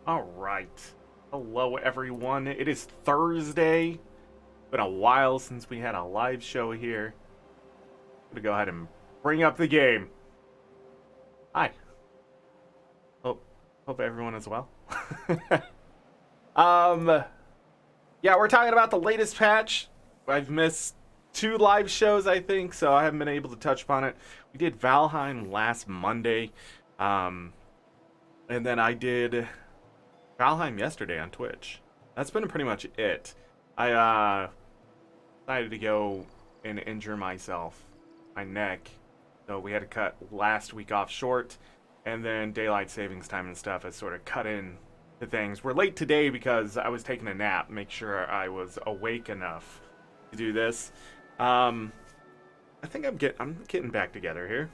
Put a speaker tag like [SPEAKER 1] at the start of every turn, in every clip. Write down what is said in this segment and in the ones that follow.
[SPEAKER 1] All right. Hello, everyone. It is Thursday. Been a while since we had a live show here. I'm gonna go ahead and bring up the game. Hi. Hope everyone is well. um, yeah, we're talking about the latest patch. I've missed two live shows, I think, so I haven't been able to touch upon it. We did Valheim last Monday, um, and then I did Valheim yesterday on Twitch. That's been pretty much it. I decided to go and injure myself, my neck. So we had to cut last week off short, and then daylight savings time and stuff has sort of cut in to things. We're late today because I was taking a nap, make sure I was awake enough to do this. I think I'm getting back together here.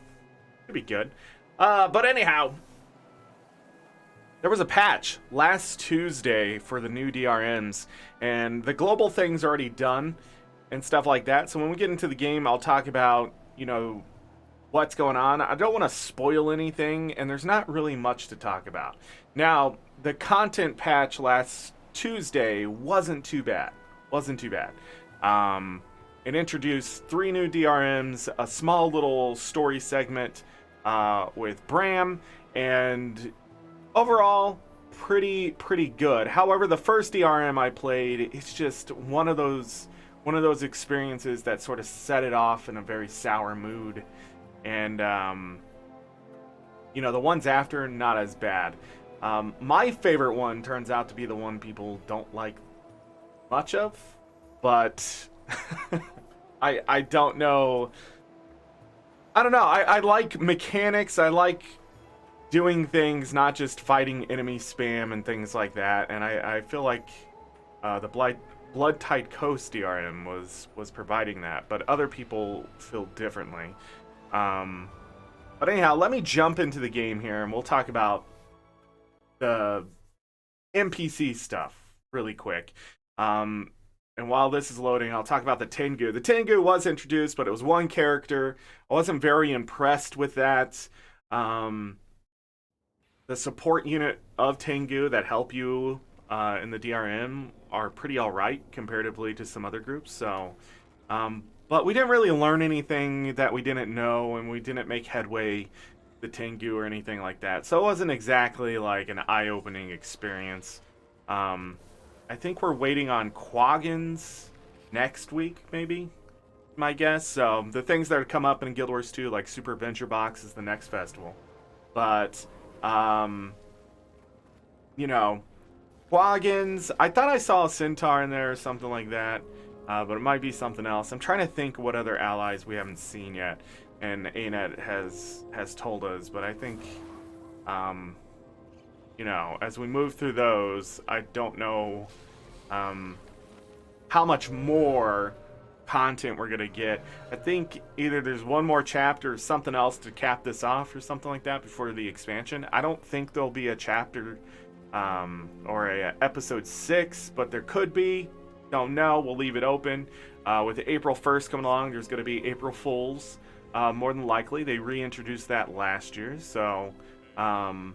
[SPEAKER 1] It'll be good. But anyhow, there was a patch last Tuesday for the new DRMs, and the global thing's already done and stuff like that. So when we get into the game, I'll talk about, what's going on. I don't want to spoil anything, and there's not really much to talk about. Now, the content patch last Tuesday wasn't too bad. It introduced 3 new DRMs, a small little story segment with Bram, and overall, pretty good. However, the first DRM I played, it's just one of those experiences that sort of set it off in a very sour mood. And the ones after, not as bad. My favorite one turns out to be the one people don't like much of, but I don't know. I don't know. I like mechanics. I like doing things, not just fighting enemy spam and things like that. And I feel like the Blood-Tide Coast DRM was providing that, but other people feel differently. But anyhow, let me jump into the game here, and we'll talk about the NPC stuff really quick. And while this is loading, I'll talk about the Tengu. The Tengu was introduced, but it was one character. I wasn't very impressed with that. The support unit of Tengu that help you in the DRM are pretty alright comparatively to some other groups. So, but we didn't really learn anything that we didn't know, and we didn't make headway the Tengu or anything like that. So it wasn't exactly like an eye-opening experience. I think we're waiting on Quaggins next week, maybe, my guess. So the things that come up in Guild Wars 2, like Super Venture Box, is the next festival. But Quaggins, I thought I saw a Centaur in there or something like that, but it might be something else. I'm trying to think what other allies we haven't seen yet, and ArenaNet has told us, but I think, as we move through those, I don't know how much more content we're gonna get. I think either there's one more chapter or something else to cap this off or something like that before the expansion. I don't think there'll be a chapter or a episode 6, but there could be. Don't know. We'll leave it open. With April 1st coming along, there's going to be April Fools. More than likely, they reintroduced that last year, so I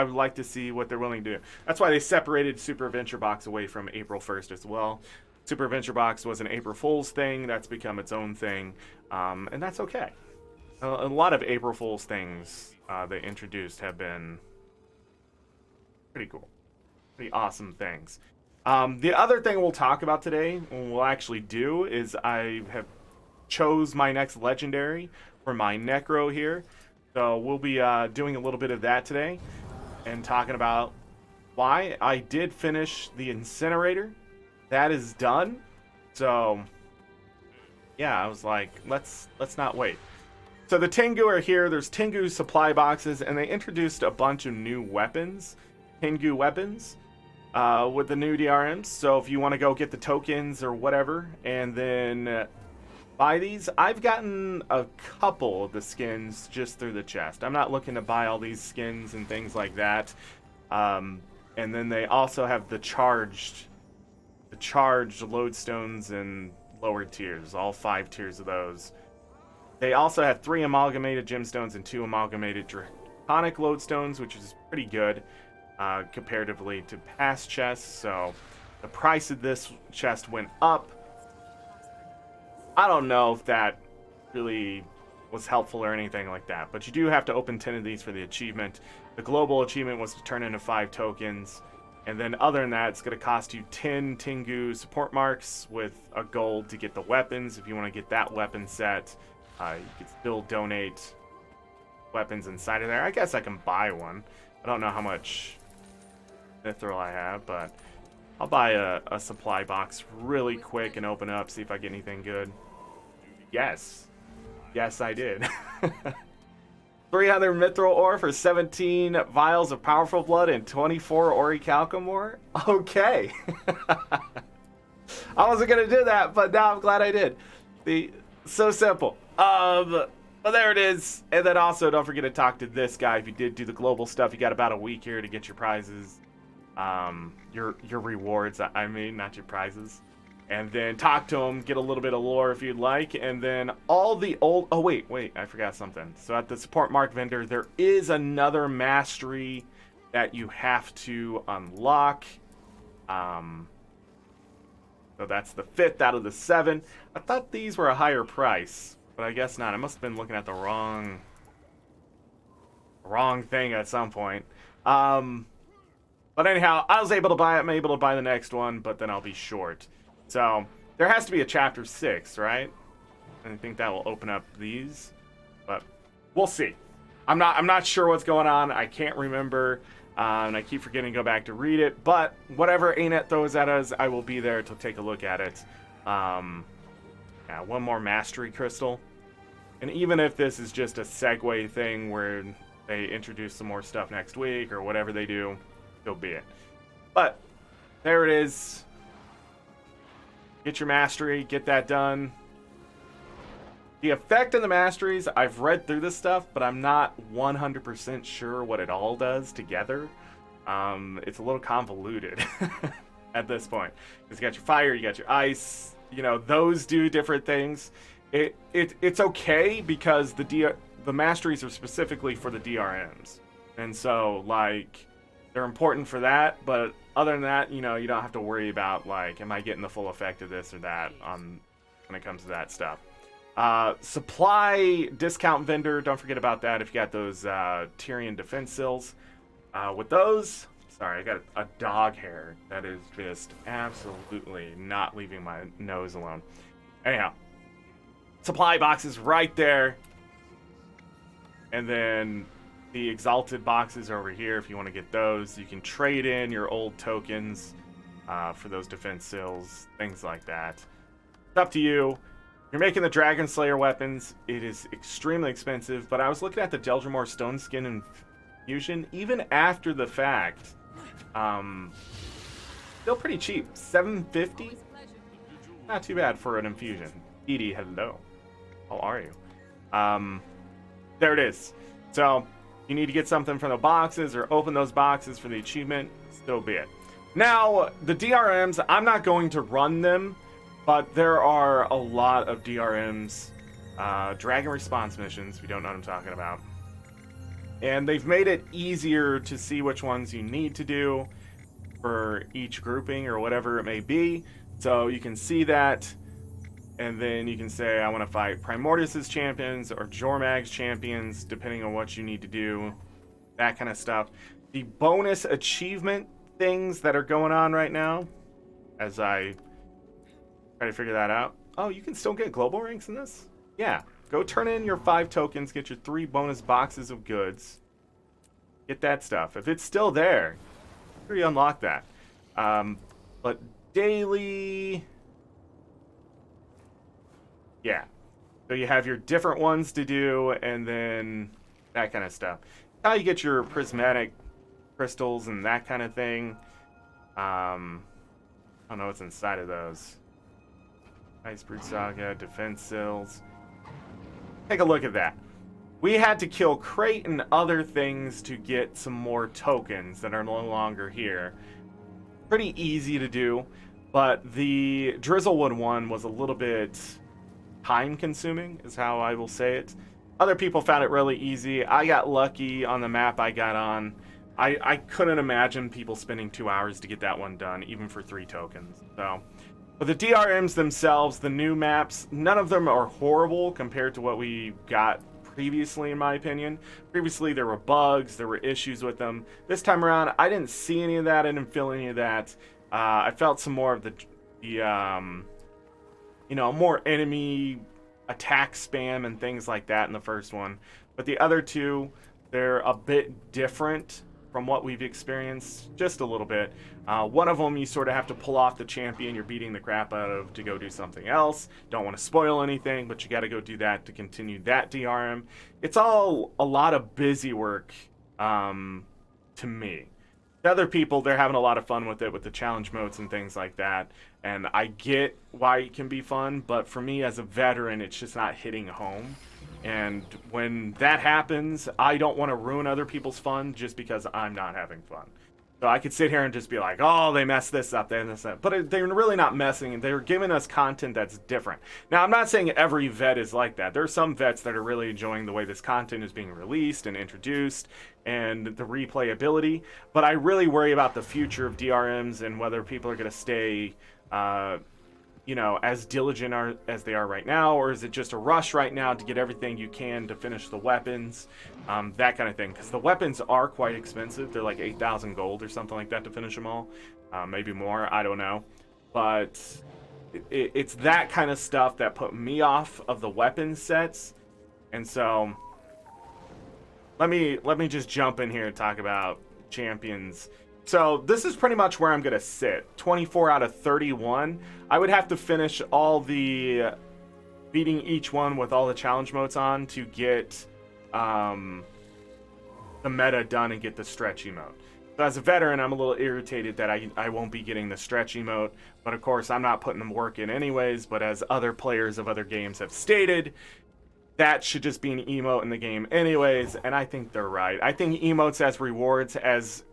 [SPEAKER 1] would like to see what they're willing to do. That's why they separated Super Venture Box away from April 1st as well. Super Venture Box was an April Fool's thing. That's become its own thing, and that's okay. A lot of April Fool's things they introduced have been pretty cool, pretty awesome things. The other thing we'll talk about today, and we'll actually do, is I have chose my next legendary for my Necro here. So we'll be doing a little bit of that today and talking about why. I did finish the Incinerator. That is done. So yeah, I was like, let's not wait. So the Tengu are here. There's Tengu supply boxes, and they introduced a bunch of new weapons, Tengu weapons, with the new DRMs. So if you want to go get the tokens or whatever, and then buy these, I've gotten a couple of the skins just through the chest. I'm not looking to buy all these skins and things like that. And then they also have the charged lodestones and lower tiers, all 5 tiers of those. They also have 3 amalgamated gemstones and 2 amalgamated tonic lodestones, which is pretty good comparatively to past chests. So the price of this chest went up. I don't know if that really was helpful or anything like that, but you do have to open 10 of these for the achievement. The global achievement was to turn into 5 tokens, and then other than that, it's going to cost you 10 Tengu support marks with a gold to get the weapons. If you want to get that weapon set, you can still donate weapons inside of there. I guess I can buy one. I don't know how much mithril I have, but I'll buy a supply box really quick and open up, see if I get anything good. Yes. Yes, I did. 300 mithril ore for 17 vials of powerful blood and 24 orichalcum ore? Okay. I wasn't going to do that, but now I'm glad I did. So simple. But there it is. And then also, don't forget to talk to this guy. If you did do the global stuff, you got about a week here to get your prizes. Your rewards, I mean, not your prizes. And then talk to him, get a little bit of lore if you'd like, and then all the old... Oh, wait, I forgot something. So at the support mark vendor, there is another mastery that you have to unlock. So that's the 5th out of the 7. I thought these were a higher price, but I guess not. I must have been looking at the wrong thing at some point. But anyhow, I was able to buy it. I'm able to buy the next one, but then I'll be short. So there has to be a chapter 6, right? And I think that will open up these, but we'll see. I'm not sure what's going on. I can't remember, and I keep forgetting to go back to read it. But whatever ArenaNet throws at us, I will be there to take a look at it. Yeah, one more mastery crystal, and even if this is just a segue thing where they introduce some more stuff next week or whatever they do, so be it. But there it is. Get your mastery, get that done. The effect of the masteries, I've read through this stuff, but I'm not 100% sure what it all does together. It's a little convoluted at this point. Because you got your fire, you got your ice, you know, those do different things. It's okay because the masteries are specifically for the DRMs. And so, like, they're important for that, but other than that, you know, you don't have to worry about, like, am I getting the full effect of this or that when it comes to that stuff. Supply discount vendor, don't forget about that if you got those Tyrian defense sills. With those, sorry, I got a dog hair that is just absolutely not leaving my nose alone. Anyhow, supply boxes right there. And then the exalted boxes over here, if you want to get those. You can trade in your old tokens for those defense sills, things like that. It's up to you. You're making the Dragon Slayer weapons. It is extremely expensive, but I was looking at the Deldrimor Stone Skin Infusion, even after the fact. Still pretty cheap. $7.50? Not too bad for an infusion. Edie, hello. How are you? There it is. So you need to get something from the boxes or open those boxes for the achievement, so be it. Now, the DRMs, I'm not going to run them, but there are a lot of DRMs, Dragon Response missions, if you don't know what I'm talking about. And they've made it easier to see which ones you need to do for each grouping or whatever it may be. So you can see that, and then you can say, I want to fight Primordius's champions or Jormag's champions, depending on what you need to do, that kind of stuff. The bonus achievement things that are going on right now, as I try to figure that out. Oh, you can still get global ranks in this? Yeah. Go turn in your 5 tokens, get your 3 bonus boxes of goods. Get that stuff. If it's still there, you unlock that. But daily... Yeah. So you have your different ones to do, and then that kind of stuff. How you get your prismatic crystals and that kind of thing. I don't know what's inside of those. Iceberg Saga, defense sills. Take a look at that. We had to kill Crate and other things to get some more tokens that are no longer here. Pretty easy to do, but the Drizzlewood one was a little bit time consuming, is how I will say it. Other people found it really easy. I got lucky on the map I got on. I couldn't imagine people spending 2 hours to get that one done, even for 3 tokens. So, but the DRMs themselves, the new maps, none of them are horrible compared to what we got previously, in my opinion. Previously, there were bugs, there were issues with them. This time around, I didn't see any of that. I didn't feel any of that. I felt some more of the more enemy attack spam and things like that in the first one. But the other two, they're a bit different from what we've experienced, just a little bit. One of them, you sort of have to pull off the champion you're beating the crap out of to go do something else. Don't want to spoil anything, but you got to go do that to continue that DRM. It's all a lot of busy work to me. The other people, they're having a lot of fun with it, with the challenge modes and things like that. And I get why it can be fun, but for me as a veteran, it's just not hitting home. And when that happens, I don't want to ruin other people's fun just because I'm not having fun. So I could sit here and just be like, oh, they messed this up, they messed that. But they're really not messing. They're giving us content that's different. Now, I'm not saying every vet is like that. There are some vets that are really enjoying the way this content is being released and introduced and the replayability. But I really worry about the future of DRMs and whether people are going to stay as diligent as they are right now, or is it just a rush right now to get everything you can to finish the weapons, that kind of thing, because the weapons are quite expensive. They're like 8,000 gold or something like that to finish them all, maybe more, I don't know, but it's that kind of stuff that put me off of the weapon sets. And so let me just jump in here and talk about champions. So this is pretty much where I'm going to sit. 24 out of 31. I would have to finish all the beating each one with all the challenge modes on to get the meta done and get the stretch emote. So as a veteran, I'm a little irritated that I won't be getting the stretch emote. But of course, I'm not putting the work in anyways. But as other players of other games have stated, that should just be an emote in the game anyways. And I think they're right. I think emotes as rewards as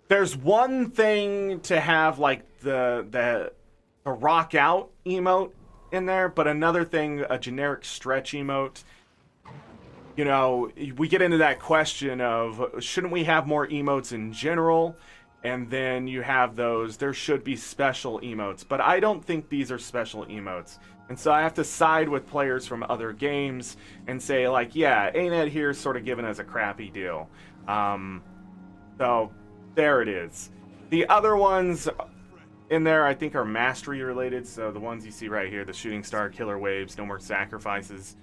[SPEAKER 1] there's one thing to have like the rock out emote in there, but another thing, a generic stretch emote. We get into that question of shouldn't we have more emotes in general? And then you have those, there should be special emotes, but I don't think these are special emotes. And so I have to side with players from other games and say like, yeah, ArenaNet here is sort of giving us a crappy deal. So there it is. The other ones in there I think are mastery related. So the ones you see right here, the shooting star, killer waves, no more sacrifices.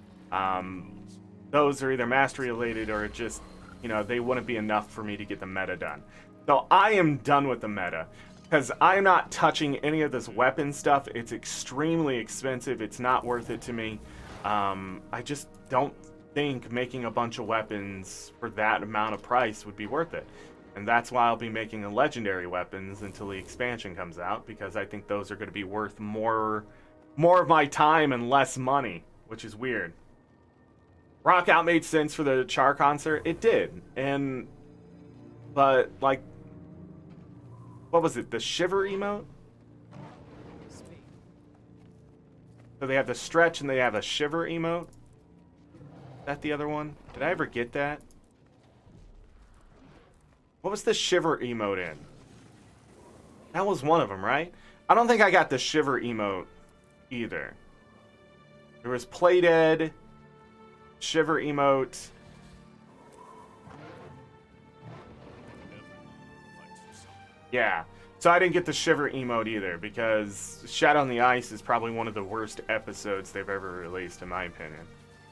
[SPEAKER 1] Those are either mastery related or just, they wouldn't be enough for me to get the meta done. So I am done with the meta because I'm not touching any of this weapon stuff. It's extremely expensive. It's not worth it to me. I just don't think making a bunch of weapons for that amount of price would be worth it. And that's why I'll be making the legendary weapons until the expansion comes out, because I think those are going to be worth more of my time and less money, which is weird. Rock Out made sense for the Char concert. It did. But like, what was it? The Shiver emote? So they have the stretch and they have a Shiver emote. Is that the other one? Did I ever get that? What was the Shiver emote in? That was one of them, right? I don't think I got the Shiver emote either. There was Play Dead, Shiver emote. Yeah. So I didn't get the Shiver emote either, because Shadow on the Ice is probably one of the worst episodes they've ever released, in my opinion.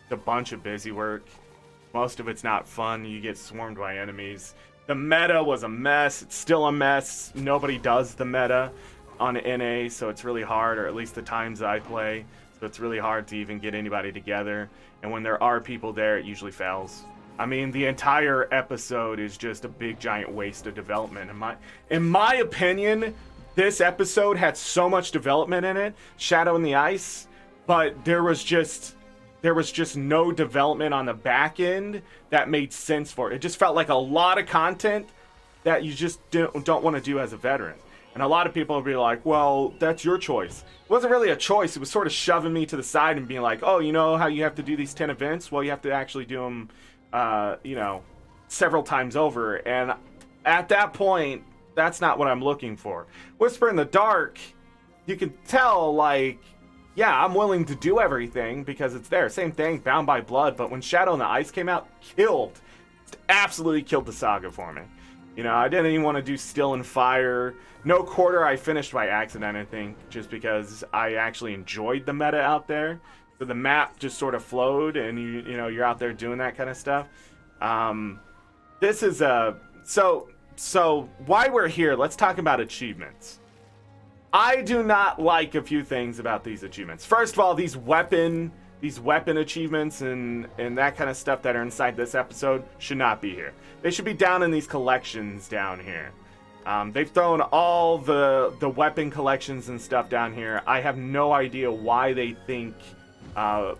[SPEAKER 1] It's a bunch of busy work. Most of it's not fun. You get swarmed by enemies. The meta was a mess. It's still a mess. Nobody does the meta on NA, so it's really hard, or at least the times I play. So it's really hard to even get anybody together. And when there are people there, it usually fails. I mean, the entire episode is just a big giant waste of development. In my opinion, this episode had so much development in it, Shadow in the Ice, but there was just no development on the back end that made sense for it. It just felt like a lot of content that you just don't want to do as a veteran. And a lot of people will be like, well, that's your choice. It wasn't really a choice. It was sort of shoving me to the side and being like, oh, you know how you have to do these 10 events? Well, you have to actually do them, several times over. And at that point, that's not what I'm looking for. Whisper in the Dark, you can tell, like, yeah, I'm willing to do everything because it's there. Same thing, Bound by Blood. But when Shadow in the Ice came out, absolutely killed the saga for me. You know, I didn't even want to do Still and Fire. No Quarter I finished by accident, I think, just because I actually enjoyed the meta out there. So the map just sort of flowed, and you're out there doing that kind of stuff. This is a so why we're here. Let's talk about achievements. I do not like a few things about these achievements. First of all, these weapon achievements and that kind of stuff that are inside this episode should not be here. They should be down in these collections down here. They've thrown all the weapon collections and stuff down here. I have no idea why they think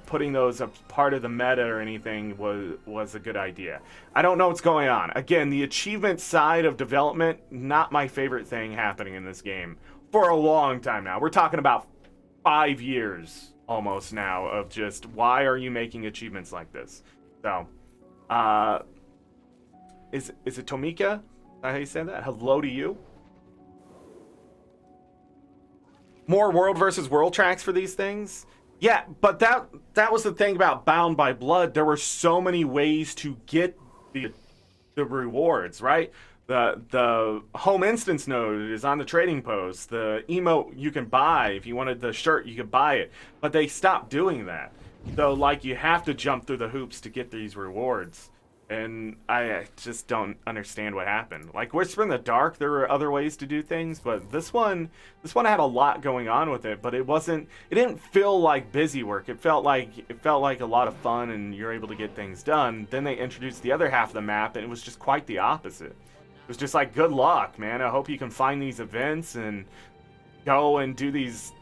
[SPEAKER 1] putting those as part of the meta or anything was a good idea. I don't know what's going on. Again, the achievement side of development, not my favorite thing happening in this game for a long time now. We're talking about 5 years almost now of just, why are you making achievements like this? So, is it Tomika? How you say that? Hello to you. More world versus world tracks for these things? Yeah, but that was the thing about Bound by Blood. There were so many ways to get the rewards, right? The home instance node is on the trading post. The emote you can buy. If you wanted the shirt, you could buy it. But they stopped doing that. So, like, you have to jump through the hoops to get these rewards. And I just don't understand what happened. Like Whisper in the Dark, there were other ways to do things, but this one had a lot going on with it, but it didn't feel like busy work. It felt like a lot of fun and you're able to get things done. Then they introduced the other half of the map and it was just quite the opposite. It was just like, good luck, man. I hope you can find these events and go and do these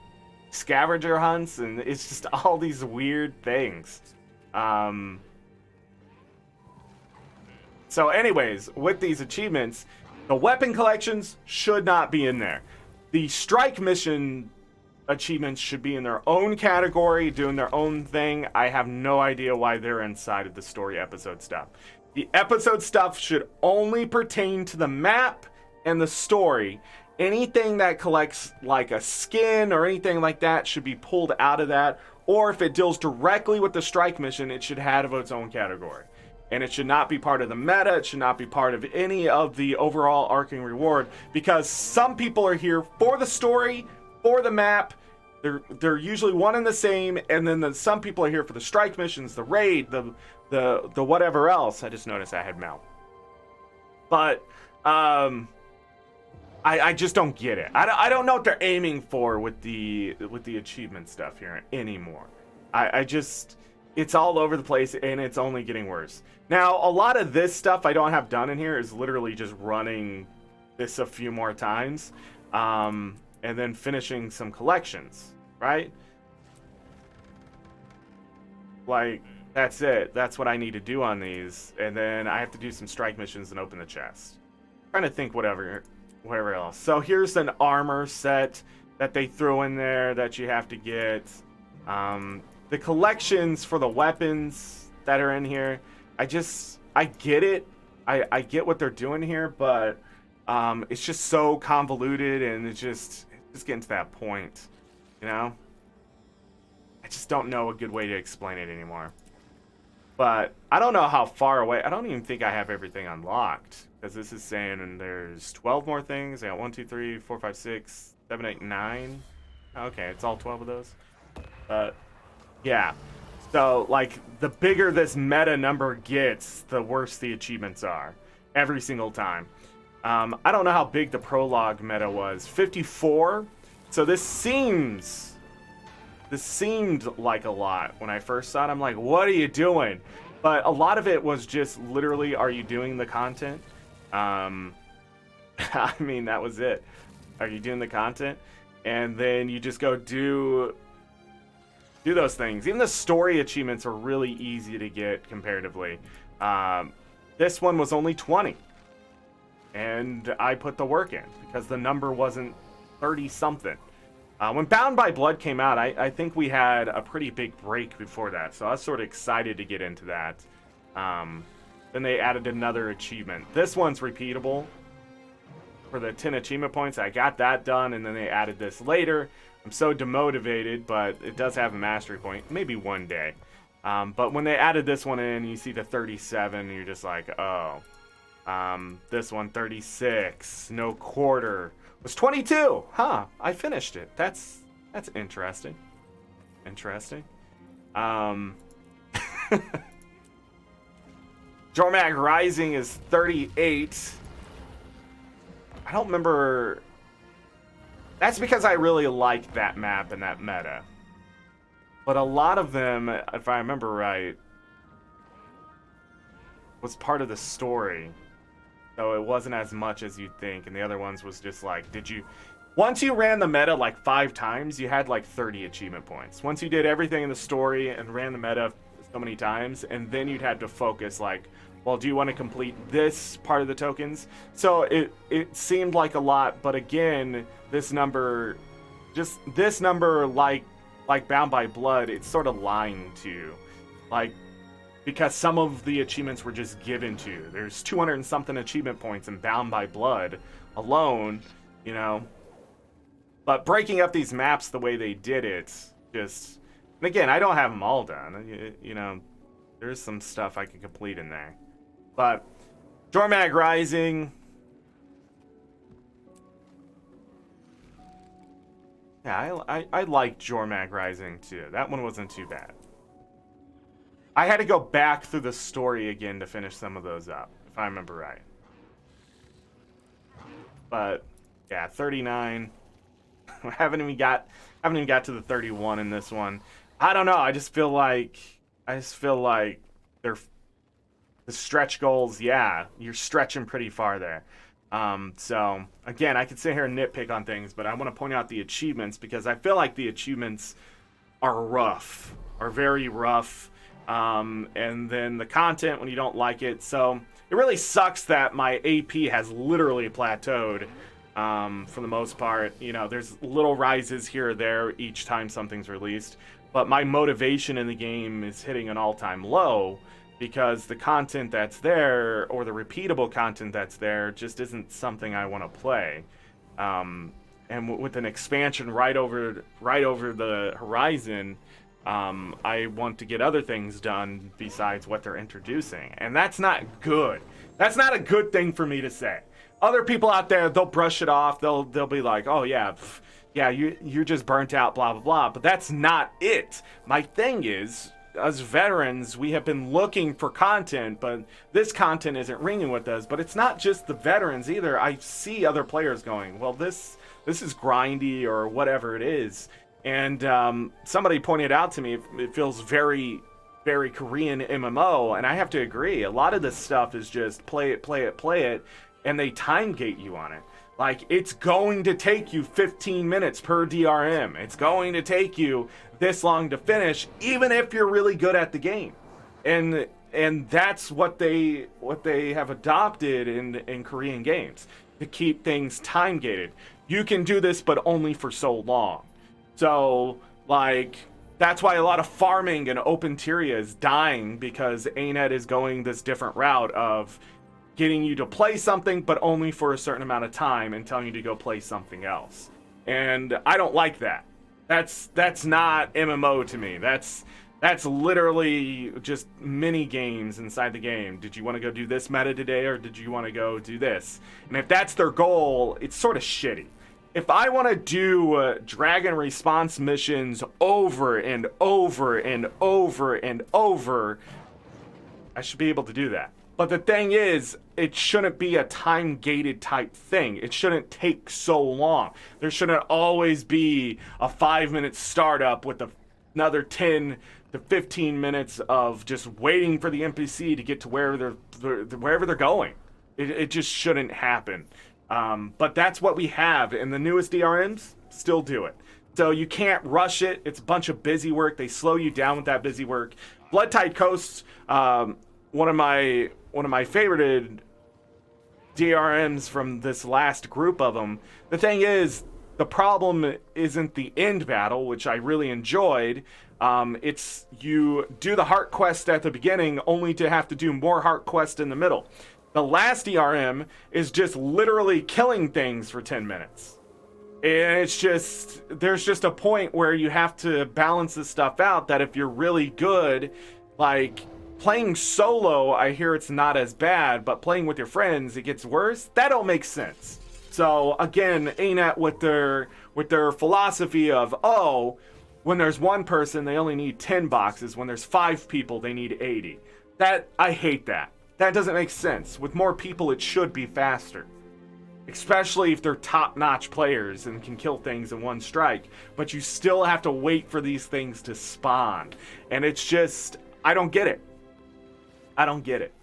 [SPEAKER 1] scavenger hunts, and it's just all these weird things. So anyways, with these achievements, the weapon collections should not be in there. The strike mission achievements should be in their own category, doing their own thing. I have no idea why they're inside of the story episode stuff. The episode stuff should only pertain to the map and the story. Anything that collects like a skin or anything like that should be pulled out of that. Or if it deals directly with the strike mission, it should have its own category. And it should not be part of the meta. It should not be part of any of the overall arcing reward, because some people are here for the story, for the map. They're usually one and the same, and then some people are here for the strike missions, the raid, the whatever else. I just noticed I had mouth. But I just don't get it. I don't know what they're aiming for with the achievement stuff here anymore. It's all over the place, and it's only getting worse. Now, a lot of this stuff I don't have done in here is literally just running this a few more times, and then finishing some collections, right? Like, that's it. That's what I need to do on these, and then I have to do some strike missions and open the chest. Trying to think whatever else. So here's an armor set that they threw in there that you have to get. The collections for the weapons that are in here, I get it. I get what they're doing here, but it's just so convoluted, and it's just getting to that point, you know? I just don't know a good way to explain it anymore. But I don't know how far away. I don't even think I have everything unlocked, because this is saying, and there's 12 more things. I got 1, 2, 3, 4, 5, 6, 7, 8, 9. Okay, it's all 12 of those. But yeah. So, like, the bigger this meta number gets, the worse the achievements are. Every single time. I don't know how big the prologue meta was. 54? So this seemed like a lot when I first saw it. I'm like, what are you doing? But a lot of it was just literally, are you doing the content? I mean, that was it. Are you doing the content? And then you just go do those things. Even the story achievements are really easy to get comparatively. This one was only 20. and I put the work in because the number wasn't 30 something. When Bound by Blood came out, I think we had a pretty big break before that, so I was sort of excited to get into that. Then they added another achievement. This one's repeatable for the 10 achievement points. I got that done, and then they added this later. I'm so demotivated, but it does have a mastery point. Maybe one day. But when they added this one in, you see the 37, and you're just like, oh. This one, 36. No quarter. Was 22. Huh. I finished it. That's interesting. Interesting. Jormag Rising is 38. I don't remember. That's because I really like that map and that meta. But a lot of them, if I remember right, was part of the story. So it wasn't as much as you'd think. And the other ones was just like, once you ran the meta like 5 times, you had like 30 achievement points. Once you did everything in the story and ran the meta so many times, and then you'd have to focus like, well, do you want to complete this part of the tokens? So it seemed like a lot, but again, this number, like Bound by Blood, it's sort of lying to you. Like, because some of the achievements were just given to you. There's 200 and something achievement points in Bound by Blood alone, you know. But breaking up these maps the way they did it, and again, I don't have them all done. You know, there's some stuff I can complete in there. But Jormag Rising, yeah, I like Jormag Rising too. That one wasn't too bad. I had to go back through the story again to finish some of those up, if I remember right. But yeah, 39. haven't even got to the 31 in this one. I don't know. I just feel like they're the stretch goals. Yeah, you're stretching pretty far there. So again, I could sit here and nitpick on things, but I want to point out the achievements because I feel like the achievements are very rough. And then the content when you don't like it. So it really sucks that my AP has literally plateaued for the most part. You know, there's little rises here or there each time something's released. But my motivation in the game is hitting an all-time low because the content that's there, or the repeatable content that's there, just isn't something I want to play. And with an expansion right over the horizon, I want to get other things done besides what they're introducing. And that's not good. That's not a good thing for me to say. Other people out there, they'll brush it off. They'll be like, oh yeah, you're just burnt out, blah, blah, blah. But that's not it. My thing is, as veterans, we have been looking for content, but this content isn't ringing with us. But it's not just the veterans either. I see other players going, well, this is grindy or whatever it is. And somebody pointed out to me, it feels very, very Korean MMO, and I have to agree. A lot of this stuff is just play it, and they time gate you on it. Like, it's going to take you 15 minutes per DRM. It's going to take you this long to finish, even if you're really good at the game. And that's what they have adopted in Korean games, to keep things time gated. You can do this, but only for so long. So, like, that's why a lot of farming and open Tyria is dying, because ArenaNet is going this different route of getting you to play something, but only for a certain amount of time, and telling you to go play something else. And I don't like that. That's not MMO to me. That's literally just mini games inside the game. Did you want to go do this meta today, or did you want to go do this? And if that's their goal, it's sort of shitty. If I want to do dragon response missions over and over and over and over, I should be able to do that. But the thing is, it shouldn't be a time-gated type thing. It shouldn't take so long. There shouldn't always be a 5-minute startup with another 10 to 15 minutes of just waiting for the NPC to get to wherever they're going. It just shouldn't happen. But that's what we have, and the newest DRMs still do it. So you can't rush it. It's a bunch of busy work. They slow you down with that busy work. Blood Tide Coasts, one of my favorited DRMs from this last group of them. The thing is, the problem isn't the end battle, which I really enjoyed. It's you do the heart quest at the beginning only to have to do more heart quest in the middle. The last DRM is just literally killing things for 10 minutes. And it's just, there's just a point where you have to balance this stuff out, that if you're really good, like playing solo, I hear it's not as bad, but playing with your friends, it gets worse. That don't make sense. So again, ArenaNet with their philosophy of, oh, when there's one person, they only need 10 boxes. When there's 5 people, they need 80. That, I hate that. That doesn't make sense. With more people, it should be faster. Especially if they're top-notch players and can kill things in one strike. But you still have to wait for these things to spawn. And it's just, I don't get it. I don't get it.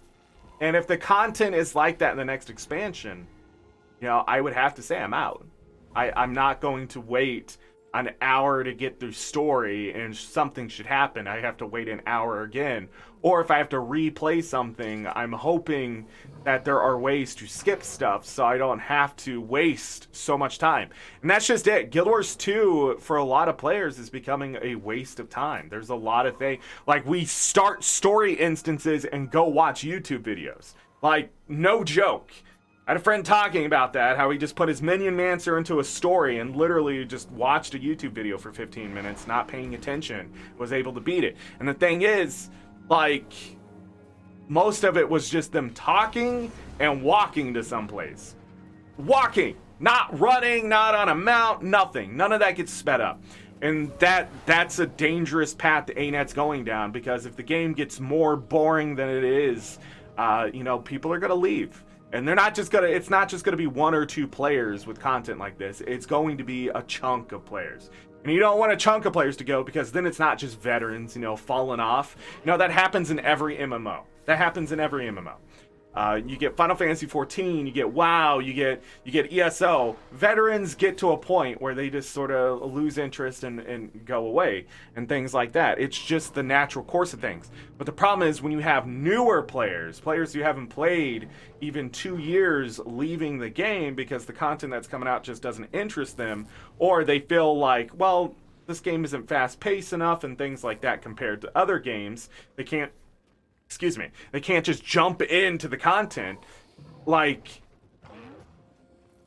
[SPEAKER 1] And if the content is like that in the next expansion, you know, I would have to say I'm out. I'm not going to wait an hour to get through story and something should happen. I have to wait an hour again. Or if I have to replay something, I'm hoping that there are ways to skip stuff so I don't have to waste so much time. And that's just it. Guild Wars 2, for a lot of players, is becoming a waste of time. There's a lot of things. Like, we start story instances and go watch YouTube videos. Like, no joke. I had a friend talking about that, how he just put his Minion Mancer into a story and literally just watched a YouTube video for 15 minutes, not paying attention, was able to beat it. And the thing is, like, most of it was just them talking and walking to someplace. Walking, not running, not on a mount, nothing. None of that gets sped up. And that's a dangerous path that ArenaNet's going down, because if the game gets more boring than it is, you know, people are going to leave. And they're not just gonna, it's not just gonna be 1 or 2 players with content like this. It's going to be a chunk of players. And you don't want a chunk of players to go, because then it's not just veterans, you know, falling off. You know, that happens in every MMO. That happens in every MMO. You get Final Fantasy 14, you get WoW, you get ESO. Veterans get to a point where they just sort of lose interest and go away and things like that. It's just the natural course of things. But the problem is when you have newer players who haven't played even 2 years, leaving the game because the content that's coming out just doesn't interest them, or they feel like, well, this game isn't fast-paced enough and things like that compared to other games. They can't just jump into the content, like,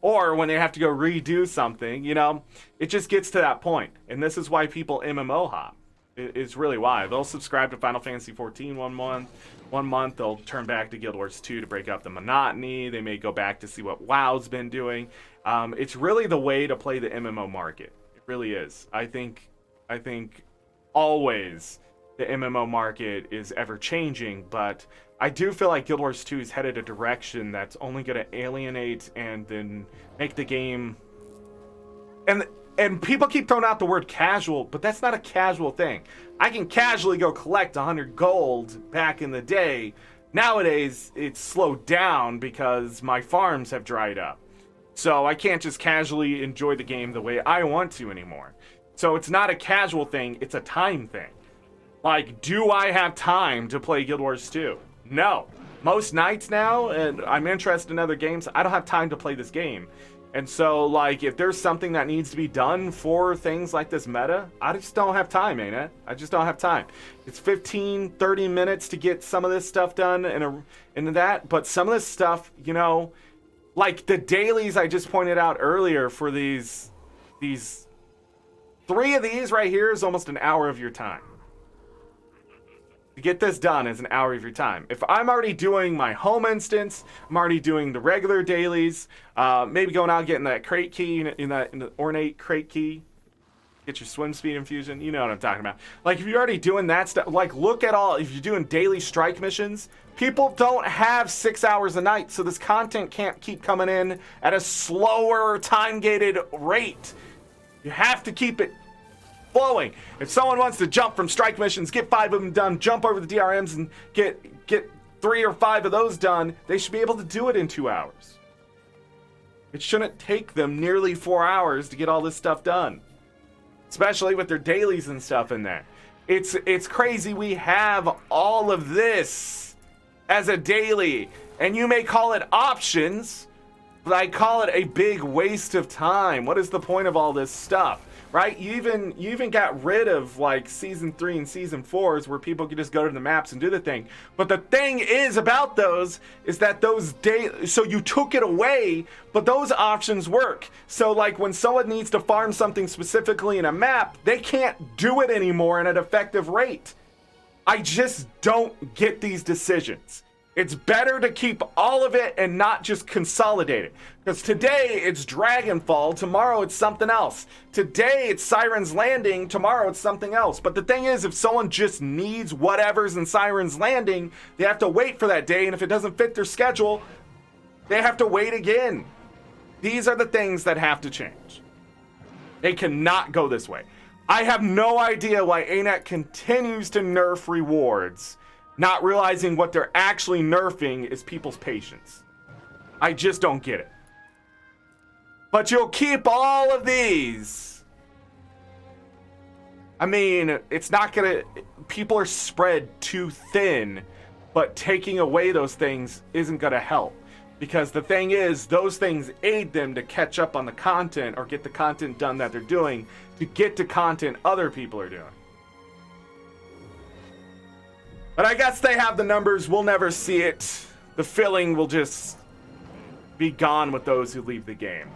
[SPEAKER 1] or when they have to go redo something, you know, it just gets to that point. And this is why people MMO hop. It's really why. They'll subscribe to Final Fantasy 14 one month, they'll turn back to Guild Wars 2 to break up the monotony. They may go back to see what WoW's been doing. It's really the way to play the MMO market. It really is. I think always the MMO market is ever changing, but I do feel like Guild Wars 2 is headed a direction that's only going to alienate and then make the game, and people keep throwing out the word casual, but that's not a casual thing. I can casually go collect 100 gold back in the day. Nowadays it's slowed down because my farms have dried up, so I can't just casually enjoy the game the way I want to anymore. So it's not a casual thing, it's a time thing. Like, do I have time to play Guild Wars 2? No. Most nights now, and I'm interested in other games, I don't have time to play this game. And so, like, if there's something that needs to be done for things like this meta, I just don't have time, ain't it? I just don't have time. It's 15, 30 minutes to get some of this stuff done and that, but some of this stuff, you know, like the dailies I just pointed out earlier for these 3 of these right here is almost an hour of your time. To get this done is an hour of your time. If I'm already doing my home instance, I'm already doing the regular dailies, maybe going out and getting that crate key in the ornate crate key, get your swim speed infusion, you know what I'm talking about. Like, if you're already doing that stuff, like, look at all, if you're doing daily strike missions, people don't have 6 hours a night, so this content can't keep coming in at a slower, time-gated rate. You have to keep it flowing. If someone wants to jump from strike missions, get 5 of them done, jump over the DRMs and get 3 or 5 of those done, they should be able to do it in 2 hours. It shouldn't take them nearly 4 hours to get all this stuff done, especially with their dailies and stuff in there. It's crazy we have all of this as a daily, And you may call it options, but I call it a big waste of time. What is the point of all this stuff? Right? You even got rid of like season 3 and season 4s where people could just go to the maps and do the thing. But the thing is about those is that those so you took it away, but those options work. So like when someone needs to farm something specifically in a map, they can't do it anymore at an effective rate. I just don't get these decisions. It's better to keep all of it and not just consolidate it. Because today it's Dragonfall, tomorrow it's something else. Today it's Siren's Landing, tomorrow it's something else. But the thing is, if someone just needs whatever's in Siren's Landing, they have to wait for that day, and if it doesn't fit their schedule, they have to wait again. These are the things that have to change. They cannot go this way. I have no idea why ArenaNet continues to nerf rewards, not realizing what they're actually nerfing is people's patience. I just don't get it. But you'll keep all of these. I mean, it's not gonna... People are spread too thin, but taking away those things isn't gonna help. Because the thing is, those things aid them to catch up on the content or get the content done that they're doing to get to content other people are doing. But I guess they have the numbers. We'll never see it. The filling will just be gone with those who leave the game.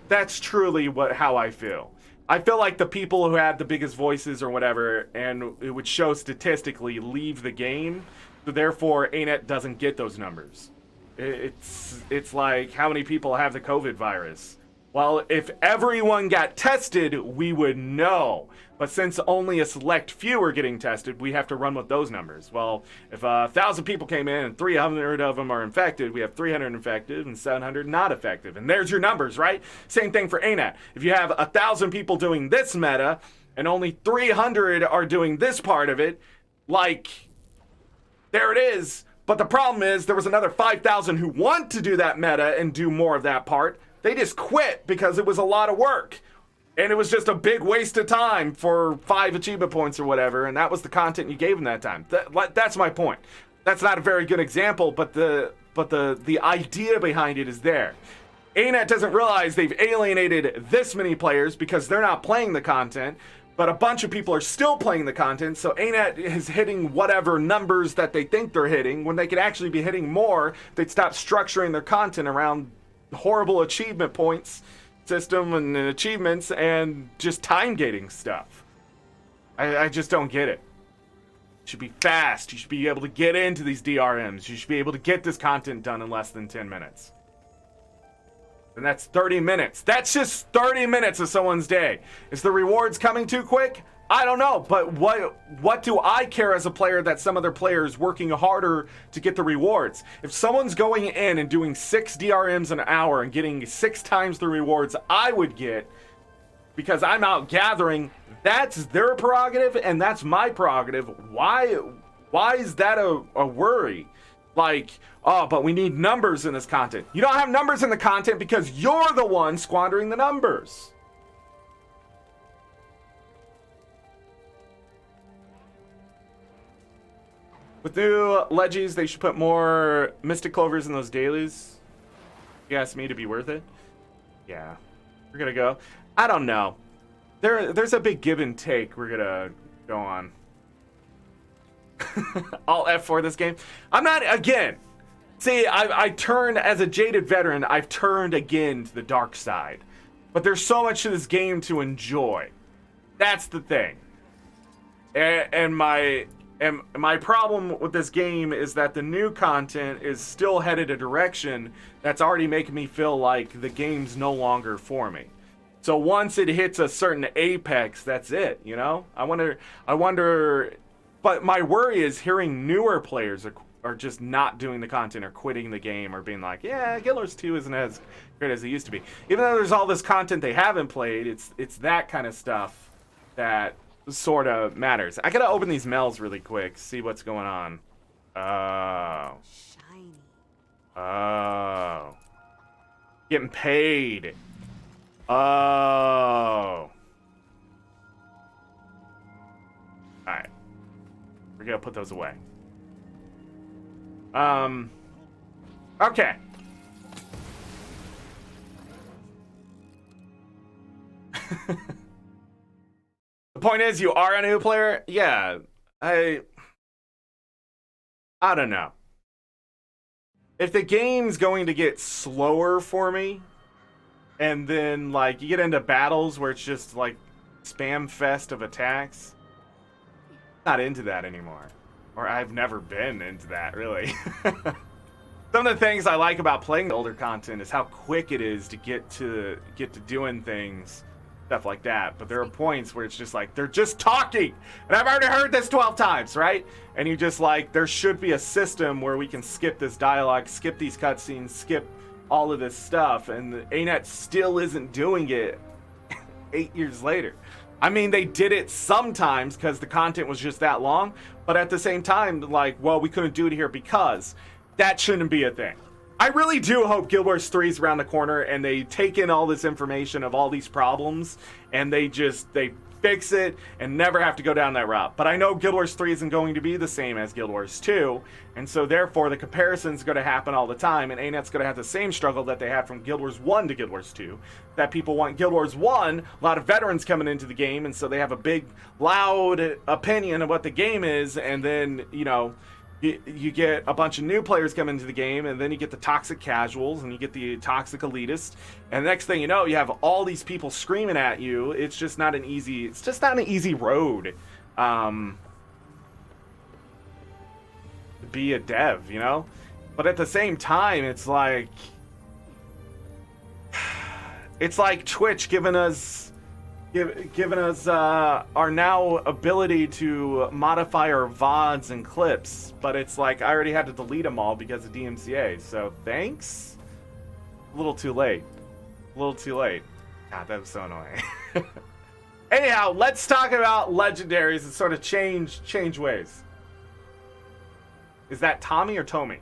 [SPEAKER 1] That's truly how I feel. I feel like the people who had the biggest voices or whatever, and it would show statistically, leave the game. So therefore, ArenaNet doesn't get those numbers. It's like, how many people have the COVID virus? Well, if everyone got tested, we would know. But since only a select few are getting tested, we have to run with those numbers. Well, if 1,000 people came in and 300 of them are infected, we have 300 infected and 700 not effective. And there's your numbers, right? Same thing for ArenaNet. If you have 1,000 people doing this meta and only 300 are doing this part of it, like, there it is. But the problem is there was another 5,000 who want to do that meta and do more of that part. They just quit because it was a lot of work. And it was just a big waste of time for 5 achievement points or whatever, and that was the content you gave them that time. That's my point. That's not a very good example, but the idea behind it is there. ArenaNet doesn't realize they've alienated this many players because they're not playing the content, but a bunch of people are still playing the content, so ArenaNet is hitting whatever numbers that they think they're hitting when they could actually be hitting more. They'd stop structuring their content around horrible achievement points system and achievements and just time gating stuff. I just don't get it. It should be fast. You should be able to get into these DRMs. You should be able to get this content done in less than 10 minutes. And that's 30 minutes. That's just 30 minutes of someone's day. Is the rewards coming too quick? I don't know, but what do I care as a player that some other player is working harder to get the rewards? If someone's going in and doing 6 DRMs an hour and getting 6 times the rewards I would get because I'm out gathering, that's their prerogative and that's my prerogative. Why is that a worry? Like, oh, but we need numbers in this content. You don't have numbers in the content because you're the one squandering the numbers. With new Legis, they should put more Mystic Clovers in those dailies. You asked me to be worth it? Yeah. We're gonna go. I don't know. There's a big give and take we're gonna go on. All F4 this game. I'm not, again. See, I turned, as a jaded veteran, I've turned again to the dark side. But there's so much to this game to enjoy. That's the thing. And my problem with this game is that the new content is still headed a direction that's already making me feel like the game's no longer for me. So once it hits a certain apex, that's it, you know? I wonder, but my worry is hearing newer players are just not doing the content or quitting the game or being like, yeah, Guild Wars 2 isn't as great as it used to be. Even though there's all this content they haven't played, it's that kind of stuff that sort of matters. I gotta open these mails really quick, see what's going on. Oh.
[SPEAKER 2] Shiny.
[SPEAKER 1] Oh. Getting paid. Oh. Alright. We're gonna put those away. Okay. The point is, you are a new player? Yeah. I don't know. If the game's going to get slower for me, and then, like, you get into battles where it's just, like, spam fest of attacks, not into that anymore. Or I've never been into that, really. Some of the things I like about playing the older content is how quick it is to get to doing things, stuff like that. But there are points where it's just like, they're just talking! And I've already heard this 12 times, right? And you just like, there should be a system where we can skip this dialogue, skip these cutscenes, skip all of this stuff. And the ArenaNet still isn't doing it 8 years later. I mean, they did it sometimes because the content was just that long. But at the same time, like, well, we couldn't do it here because that shouldn't be a thing. I really do hope Guild Wars 3 is around the corner and they take in all this information of all these problems and they fix it and never have to go down that route. But I know Guild Wars 3 isn't going to be the same as Guild Wars 2, and so therefore the comparison's going to happen all the time, and ArenaNet's going to have the same struggle that they had from Guild Wars 1 to Guild Wars 2, that people want Guild Wars 1, a lot of veterans coming into the game, and so they have a big, loud opinion of what the game is, and then, you know, you get a bunch of new players come into the game, and then you get the toxic casuals, and you get the toxic elitists, and the next thing you know, you have all these people screaming at you. It's just not an easy road to be a dev, you know? But at the same time, it's like Twitch giving us our now ability to modify our VODs and clips, but it's like I already had to delete them all because of DMCA, so thanks? A little too late. God, that was so annoying. Anyhow, let's talk about legendaries and sort of change ways. Is that Tommy or Tommy?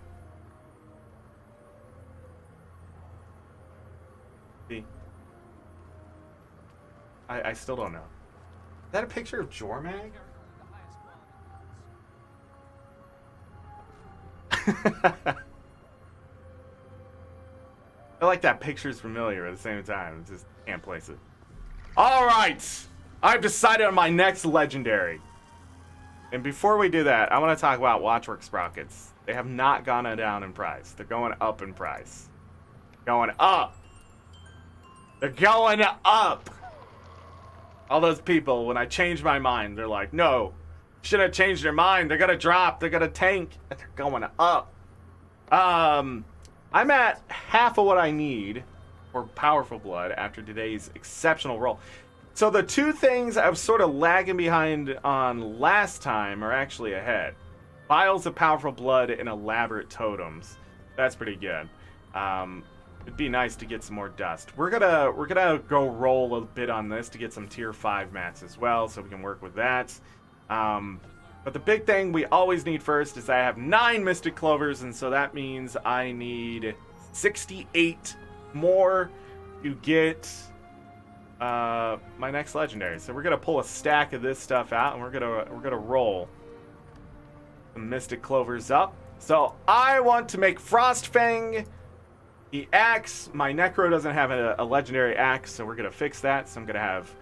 [SPEAKER 1] I still don't know. Is that a picture of Jormag? I like that picture's familiar at the same time. I just can't place it. Alright! I've decided on my next legendary. And before we do that, I want to talk about Watchwork sprockets. They have not gone down in price. They're going up in price. Going up! They're going up! All those people, when I change my mind, they're like, no, should have changed their mind. They're going to drop. They're going to tank. And they're going up. I'm at half of what I need for Powerful Blood after today's exceptional roll. So the two things I was sort of lagging behind on last time are actually ahead. Vials of Powerful Blood and Elaborate Totems. That's pretty good. It'd be nice to get some more dust. We're gonna go roll a bit on this to get some tier 5 mats as well, so we can work with that. But the big thing we always need first is I have 9 Mystic Clovers, and so that means I need 68 more to get my next legendary. So we're gonna pull a stack of this stuff out, and we're gonna roll the Mystic Clovers up. So I want to make Frostfang the axe. My Necro doesn't have a legendary axe, so we're going to fix that. So I'm going to have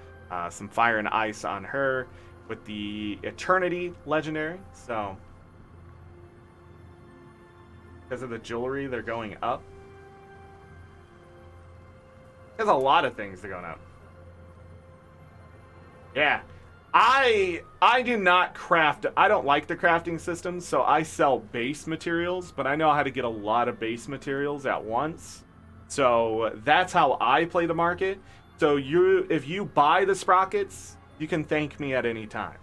[SPEAKER 1] some fire and ice on her with the Eternity legendary. So because of the jewelry, they're going up. There's a lot of things that are going up. Yeah. I do not craft. I don't like the crafting system, so I sell base materials, but I know how to get a lot of base materials at once. So that's how I play the market. So if you buy the sprockets, you can thank me at any time.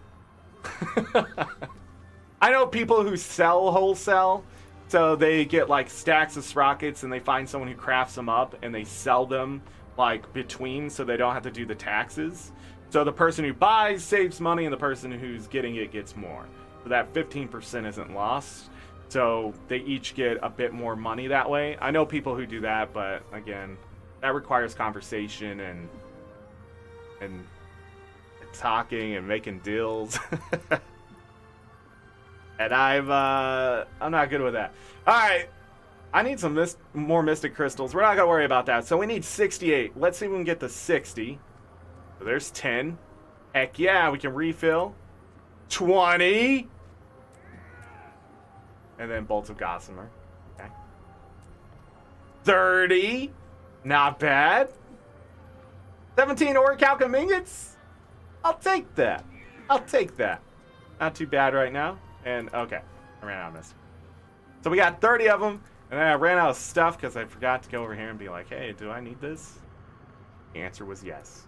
[SPEAKER 1] I know people who sell wholesale, so they get like stacks of sprockets and they find someone who crafts them up and they sell them like between so they don't have to do the taxes. So the person who buys saves money and the person who's getting it gets more. So that 15% isn't lost. So they each get a bit more money that way. I know people who do that, but again, that requires conversation and talking and making deals. And I'm not good with that. All right. I need some more Mystic Crystals. We're not going to worry about that. So we need 68. Let's see if we can get to 60. So there's 10. Heck yeah, we can refill. 20. And then Bolts of Gossamer. Okay. 30. Not bad. 17 Orichalcum ingots. I'll take that. I'll take that. Not too bad right now. And, okay. I ran out of Mystic. So we got 30 of them. And then I ran out of stuff because I forgot to go over here and be like, hey, do I need this? The answer was yes.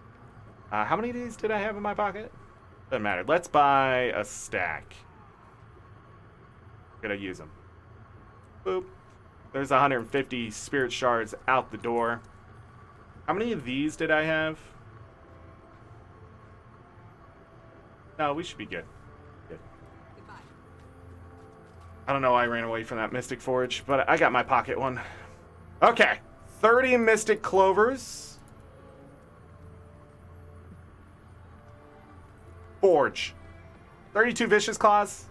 [SPEAKER 1] How many of these did I have in my pocket? Doesn't matter. Let's buy a stack. Gonna use them. Boop. There's 150 spirit shards out the door. How many of these did I have? No, we should be good. I don't know why I ran away from that Mystic Forge, but I got my pocket one. Okay. 30 Mystic Clovers. Forge. 32 Vicious Claws.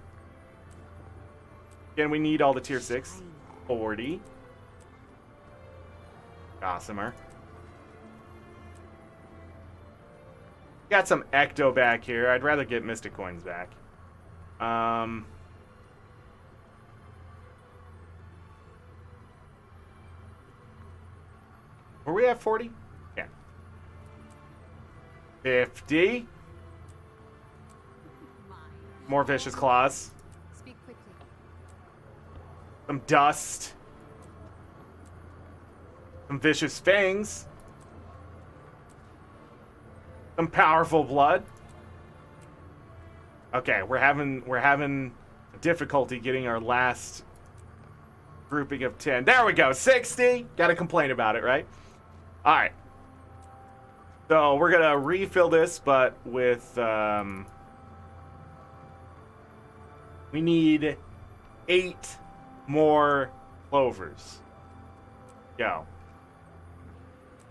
[SPEAKER 1] Again, we need all the tier 6. 40. Gossamer. Got some Ecto back here. I'd rather get Mystic Coins back. Were we at 40? Yeah. 50. More Vicious Claws.
[SPEAKER 2] Speak quickly.
[SPEAKER 1] Some Dust. Some Vicious Fangs. Some Powerful Blood. Okay, we're having difficulty getting our last grouping of 10. There we go. 60. Gotta complain about it, right? Alright. So we're gonna refill this, but with we need 8 more clovers. Go.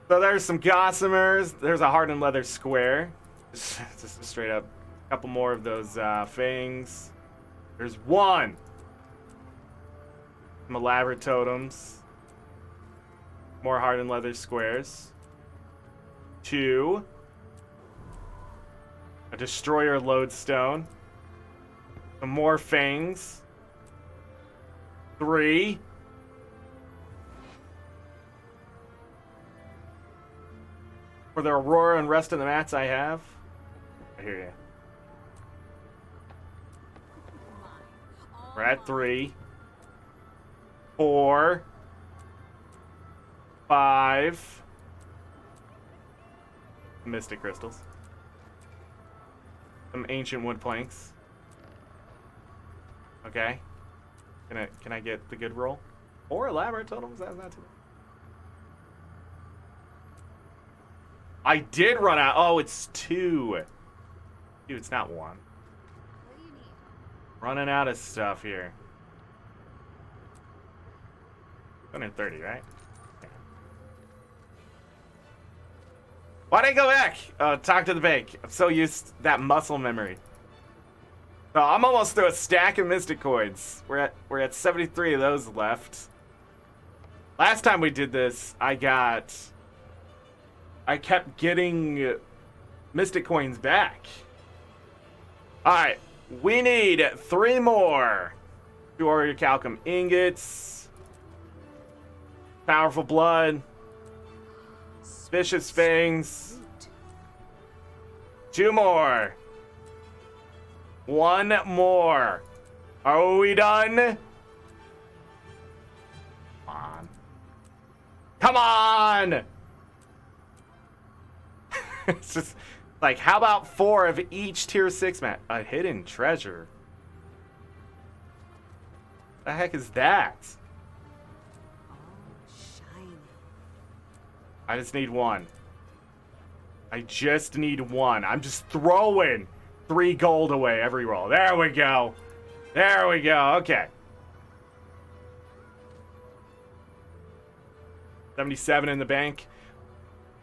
[SPEAKER 1] So there's some Gossamers. There's a hardened leather square. Just a straight up couple more of those fangs. There's 1. Some elaborate totems. More hardened leather squares. 2. A destroyer lodestone. Some more fangs. 3. For the Aurora and rest of the mats I have. I hear you. We're at 3. 4. 5. Mystic crystals. Some ancient wood planks. Okay. Can I get the good roll? 4 elaborate totems? That's not too bad. I did run out. Oh, it's 2. Dude, it's not 1.
[SPEAKER 2] What do you need?
[SPEAKER 1] Running out of stuff here. 130, right? Yeah. Why'd I go back? Talk to the bank. I'm so used to that muscle memory. So I'm almost through a stack of Mystic Coins. We're at 73 of those left. Last time we did this, I kept getting Mystic Coins back. Alright, we need 3 more. 2 Orichalcum ingots. Powerful Blood. Vicious Fangs. 2 more. 1 more. Are we done? Come on. Come on! It's just like, how about 4 of each tier 6 mat? A hidden treasure. The heck is that?
[SPEAKER 2] Shiny.
[SPEAKER 1] I just need 1. I just need 1. I'm just throwing 3 gold away every roll. There we go. There we go. Okay. 77 in the bank.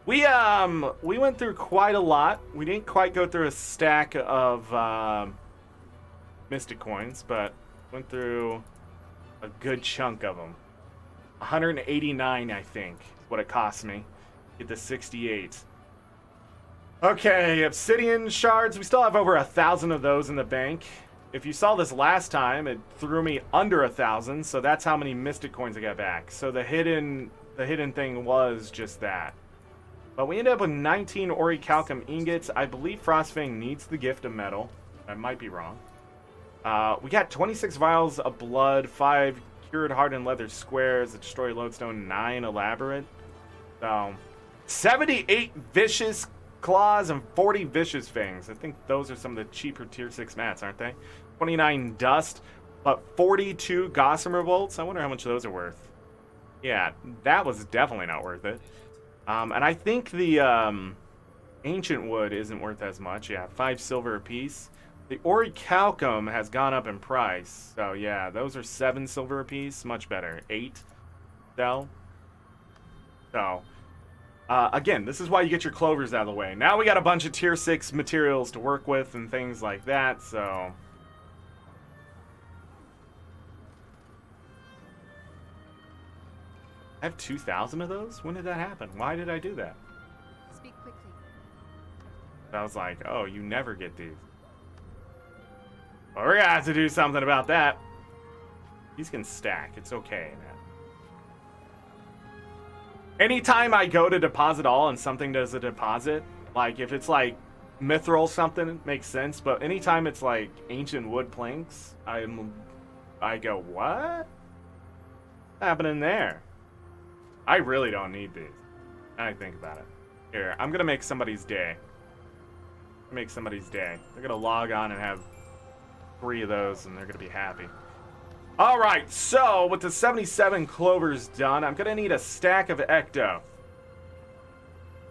[SPEAKER 1] We went through quite a lot. We didn't quite go through a stack of Mystic Coins, but went through a good chunk of them. 189, I think, what it cost me. Get the 68. Okay, obsidian shards. We still have over 1,000 of those in the bank. If you saw this last time, it threw me under 1,000, so that's how many mystic coins I got back. So the hidden thing was just that. But we ended up with 19 orichalcum ingots. I believe Frostfang needs the gift of metal. I might be wrong. We got 26 vials of blood, 5 cured hardened leather squares, a destroy lodestone, 9 elaborate. So 78 vicious claws and 40 vicious fangs. I think those are some of the cheaper tier 6 mats, aren't they? 29 dust, but 42 gossamer bolts. I wonder how much those are worth. Yeah, that was definitely not worth it. And I think the ancient wood isn't worth as much. Yeah, 5 silver apiece. The orichalcum has gone up in price. So yeah, those are 7 silver apiece. Much better. 8 sell. So again, this is why you get your clovers out of the way. Now we got a bunch of tier 6 materials to work with and things like that, so... I have 2,000 of those? When did that happen? Why did I do that?
[SPEAKER 2] Speak quickly.
[SPEAKER 1] I was like, oh, you never get these. Well, we're gonna have to do something about that. These can stack. It's okay, man. Anytime I go to deposit all and something does a deposit, like if it's like mithril something, it makes sense. But anytime it's like ancient wood planks, I go, what? What's happening there? I really don't need these. I think about it. Here, I'm gonna make somebody's day. Make somebody's day. They're gonna log on and have 3 of those, and they're gonna be happy. All right, so with the 77 clovers done, I'm gonna need a stack of ecto.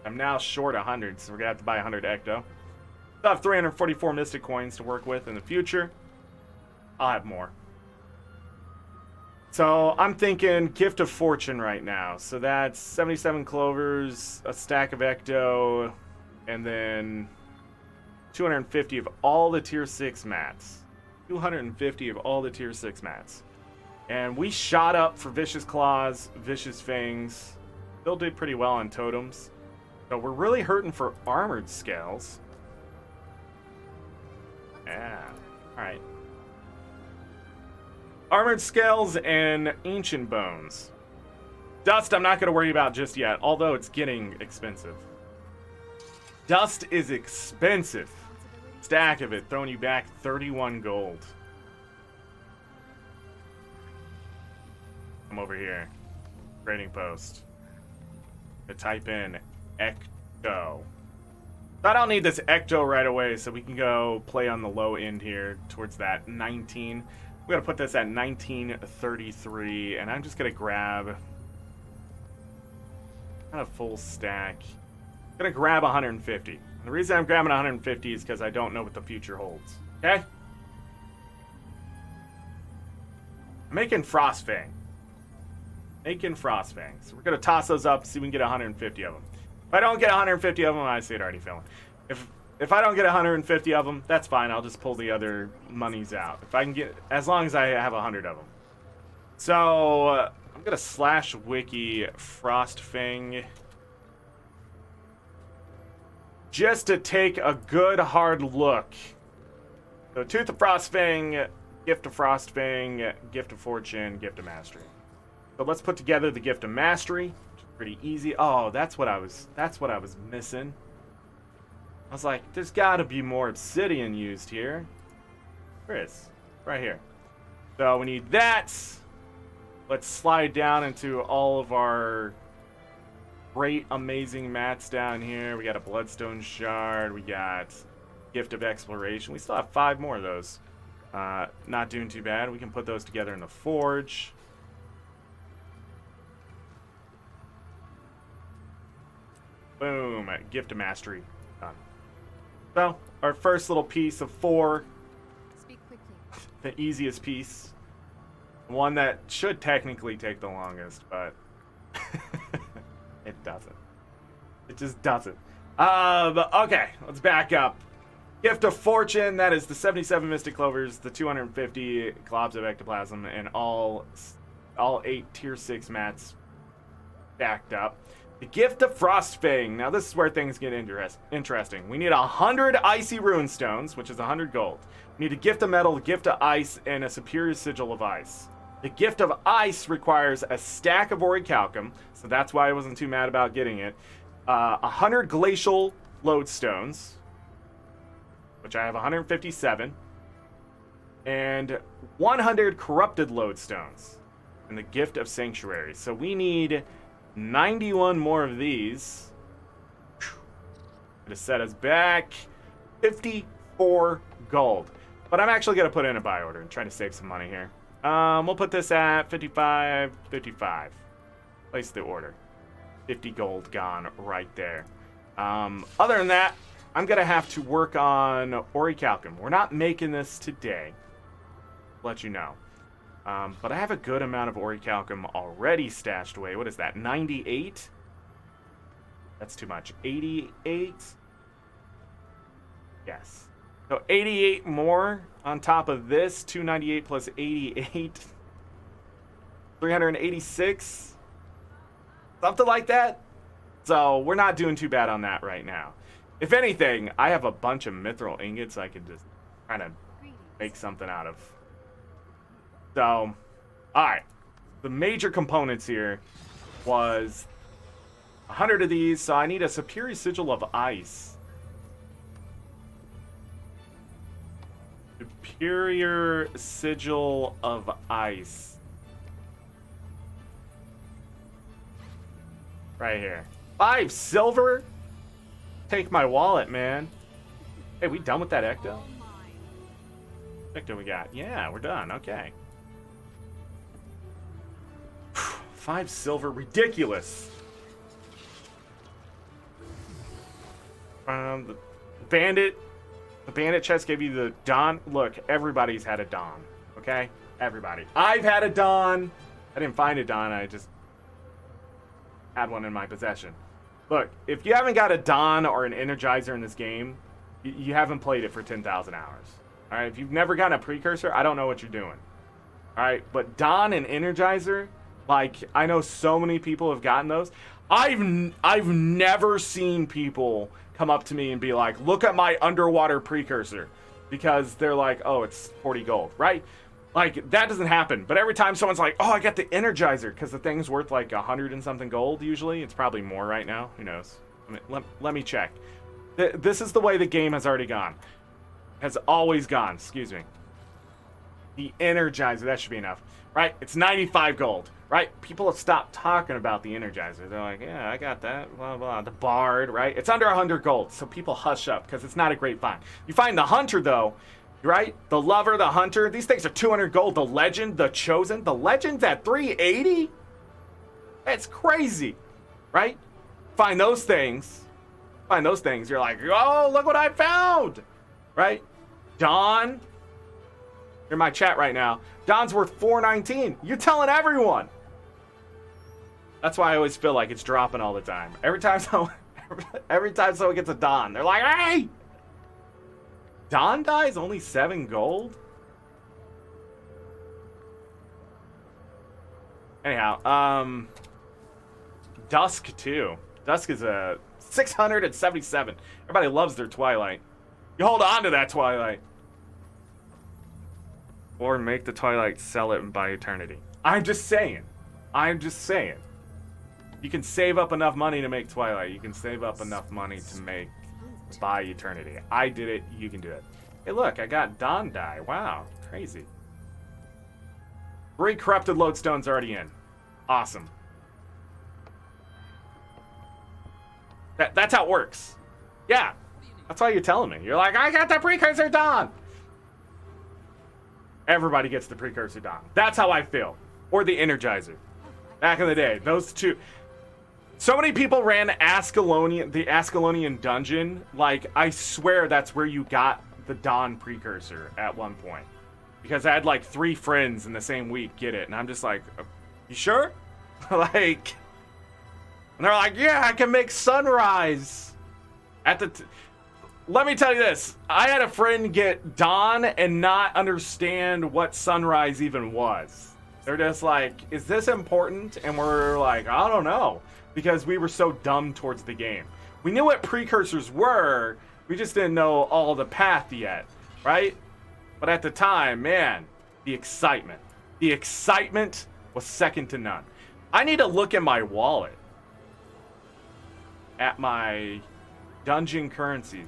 [SPEAKER 1] I'm now short 100, so we're gonna have to buy 100 ecto. I'll have 344 mystic coins to work with in the future. I'll have more. So I'm thinking gift of fortune right now. So that's 77 clovers, a stack of ecto, and then 250 of all the tier 6 mats. 250 of all the tier 6 mats. And we shot up for Vicious Claws, Vicious Fangs. Still did pretty well on totems. So we're really hurting for armored scales. Yeah. Alright. Armored scales and ancient bones. Dust I'm not going to worry about just yet, although it's getting expensive. Dust is expensive. Stack of it, throwing you back 31 gold. Come over here. Trading post. To type in ecto. I don't need this ecto right away, so we can go play on the low end here towards that 19. We're going to put this at 1933, and I'm just going to grab kind of full stack. I'm going to grab 150. And the reason I'm grabbing 150 is because I don't know what the future holds. Okay? I'm making Frostfang. Making Frostfang. So we're going to toss those up, see if we can get 150 of them. If I don't get 150 of them, I see it already filling. If I don't get 150 of them, that's fine. I'll just pull the other monies out. If I can get, as long as I have 100 of them. So I'm gonna slash wiki Frostfang just to take a good hard look. So Tooth of Frostfang, Gift of Frostfang, Gift of Fortune, Gift of Mastery. So let's put together the Gift of Mastery, which is pretty easy. Oh, that's what I was missing. I was like, there's got to be more obsidian used here. There is. Right here. So we need that. Let's slide down into all of our great, amazing mats down here. We got a Bloodstone Shard. We got Gift of Exploration. We still have 5 more of those. Not doing too bad. We can put those together in the Forge. Boom. Gift of Mastery. Done. So, our first little piece of 4.
[SPEAKER 2] Speak quickly.
[SPEAKER 1] The easiest piece. One that should technically take the longest, but it doesn't. It just doesn't. Okay, let's back up. Gift of Fortune, that is the 77 Mystic Clovers, the 250 globs of ectoplasm, and all all 8 tier 6 mats backed up. The Gift of Frostfang. Now this is where things get interesting. We need 100 Icy Rune Stones, which is 100 gold. We need a Gift of Metal, a Gift of Ice, and a Superior Sigil of Ice. The Gift of Ice requires a stack of Orichalcum, so that's why I wasn't too mad about getting it. 100 Glacial Lodestones, which I have 157. And 100 Corrupted Lodestones. And the Gift of Sanctuary. So we need 91 more of these to set us back 54 gold. But I'm actually going to put in a buy order and try to save some money here. We'll put this at 55. Place the order. 50 gold gone right there. Other than that, I'm going to have to work on Orichalcum. We're not making this today. Let you know. But I have a good amount of Orichalcum already stashed away. What is that? 98? That's too much. 88? Yes. So 88 more on top of this. 298 plus 88. 386. Something like that. So we're not doing too bad on that right now. If anything, I have a bunch of mithril ingots I could just kind of make something out of. So, alright. The major components here was 100 of these, so I need a Superior Sigil of Ice. Superior Sigil of Ice. Right here. 5 silver? Take my wallet, man. Hey, we done with that ecto? Ecto we got. Yeah, we're done. Okay. 5 silver. Ridiculous. The bandit chest gave you the Dawn. Look, everybody's had a Dawn. Okay? Everybody. I've had a Dawn. I didn't find a Dawn. I just had one in my possession. Look, if you haven't got a Dawn or an Energizer in this game, you haven't played it for 10,000 hours. Alright? If you've never gotten a Precursor, I don't know what you're doing. Alright? But Dawn and Energizer, like, I know so many people have gotten those. I've never seen people come up to me and be like, look at my underwater Precursor. Because they're like, oh, it's 40 gold, right? Like, that doesn't happen. But every time someone's like, oh, I got the Energizer, because the thing's worth like 100 and something gold usually. It's probably more right now. Who knows? Let me check. This is the way the game has already gone. Has always gone, excuse me. The Energizer, that should be enough. Right? It's 95 gold. Right? People have stopped talking about the Energizer. They're like, yeah, I got that. Blah, blah. The Bard, right? It's under 100 gold, so people hush up because it's not a great find. You find the Hunter, though, right? The Lover, the Hunter. These things are 200 gold. The Legend, the Chosen. The Legend's at 380? It's crazy, right? Find those things. You're like, oh, look what I found, right? Dawn. You're in my chat right now. Dawn's worth 419. You're telling everyone. That's why I always feel like it's dropping all the time. Every time someone gets a Dawn, they're like, hey! Dawn dies only 7 gold? Anyhow, Dusk too. Dusk is a 677. Everybody loves their Twilight. You hold on to that Twilight. Or make the Twilight, sell it, and buy Eternity. I'm just saying. You can save up enough money to make Twilight. You can save up enough money to buy Eternity. I did it. You can do it. Hey, look. I got Dawn die. Wow. Crazy. 3 Corrupted Lodestones already in. Awesome. That's how it works. Yeah. That's why you're telling me. You're like, I got the Precursor Dawn. Everybody gets the Precursor Dawn. That's how I feel. Or the Energizer. Back in the day. Those two. So many people ran the Ascalonian dungeon. Like, I swear that's where you got the Dawn Precursor at one point. Because I had like 3 friends in the same week get it. And I'm just like, you sure? Like, and they're like, yeah, I can make Sunrise. Let me tell you this. I had a friend get Dawn and not understand what Sunrise even was. They're just like, is this important? And we're like, I don't know. Because we were so dumb towards the game. We knew what precursors were, we just didn't know all the path yet, right? But at the time, man, the excitement. The excitement was second to none. I need to look at my wallet. At my dungeon currencies.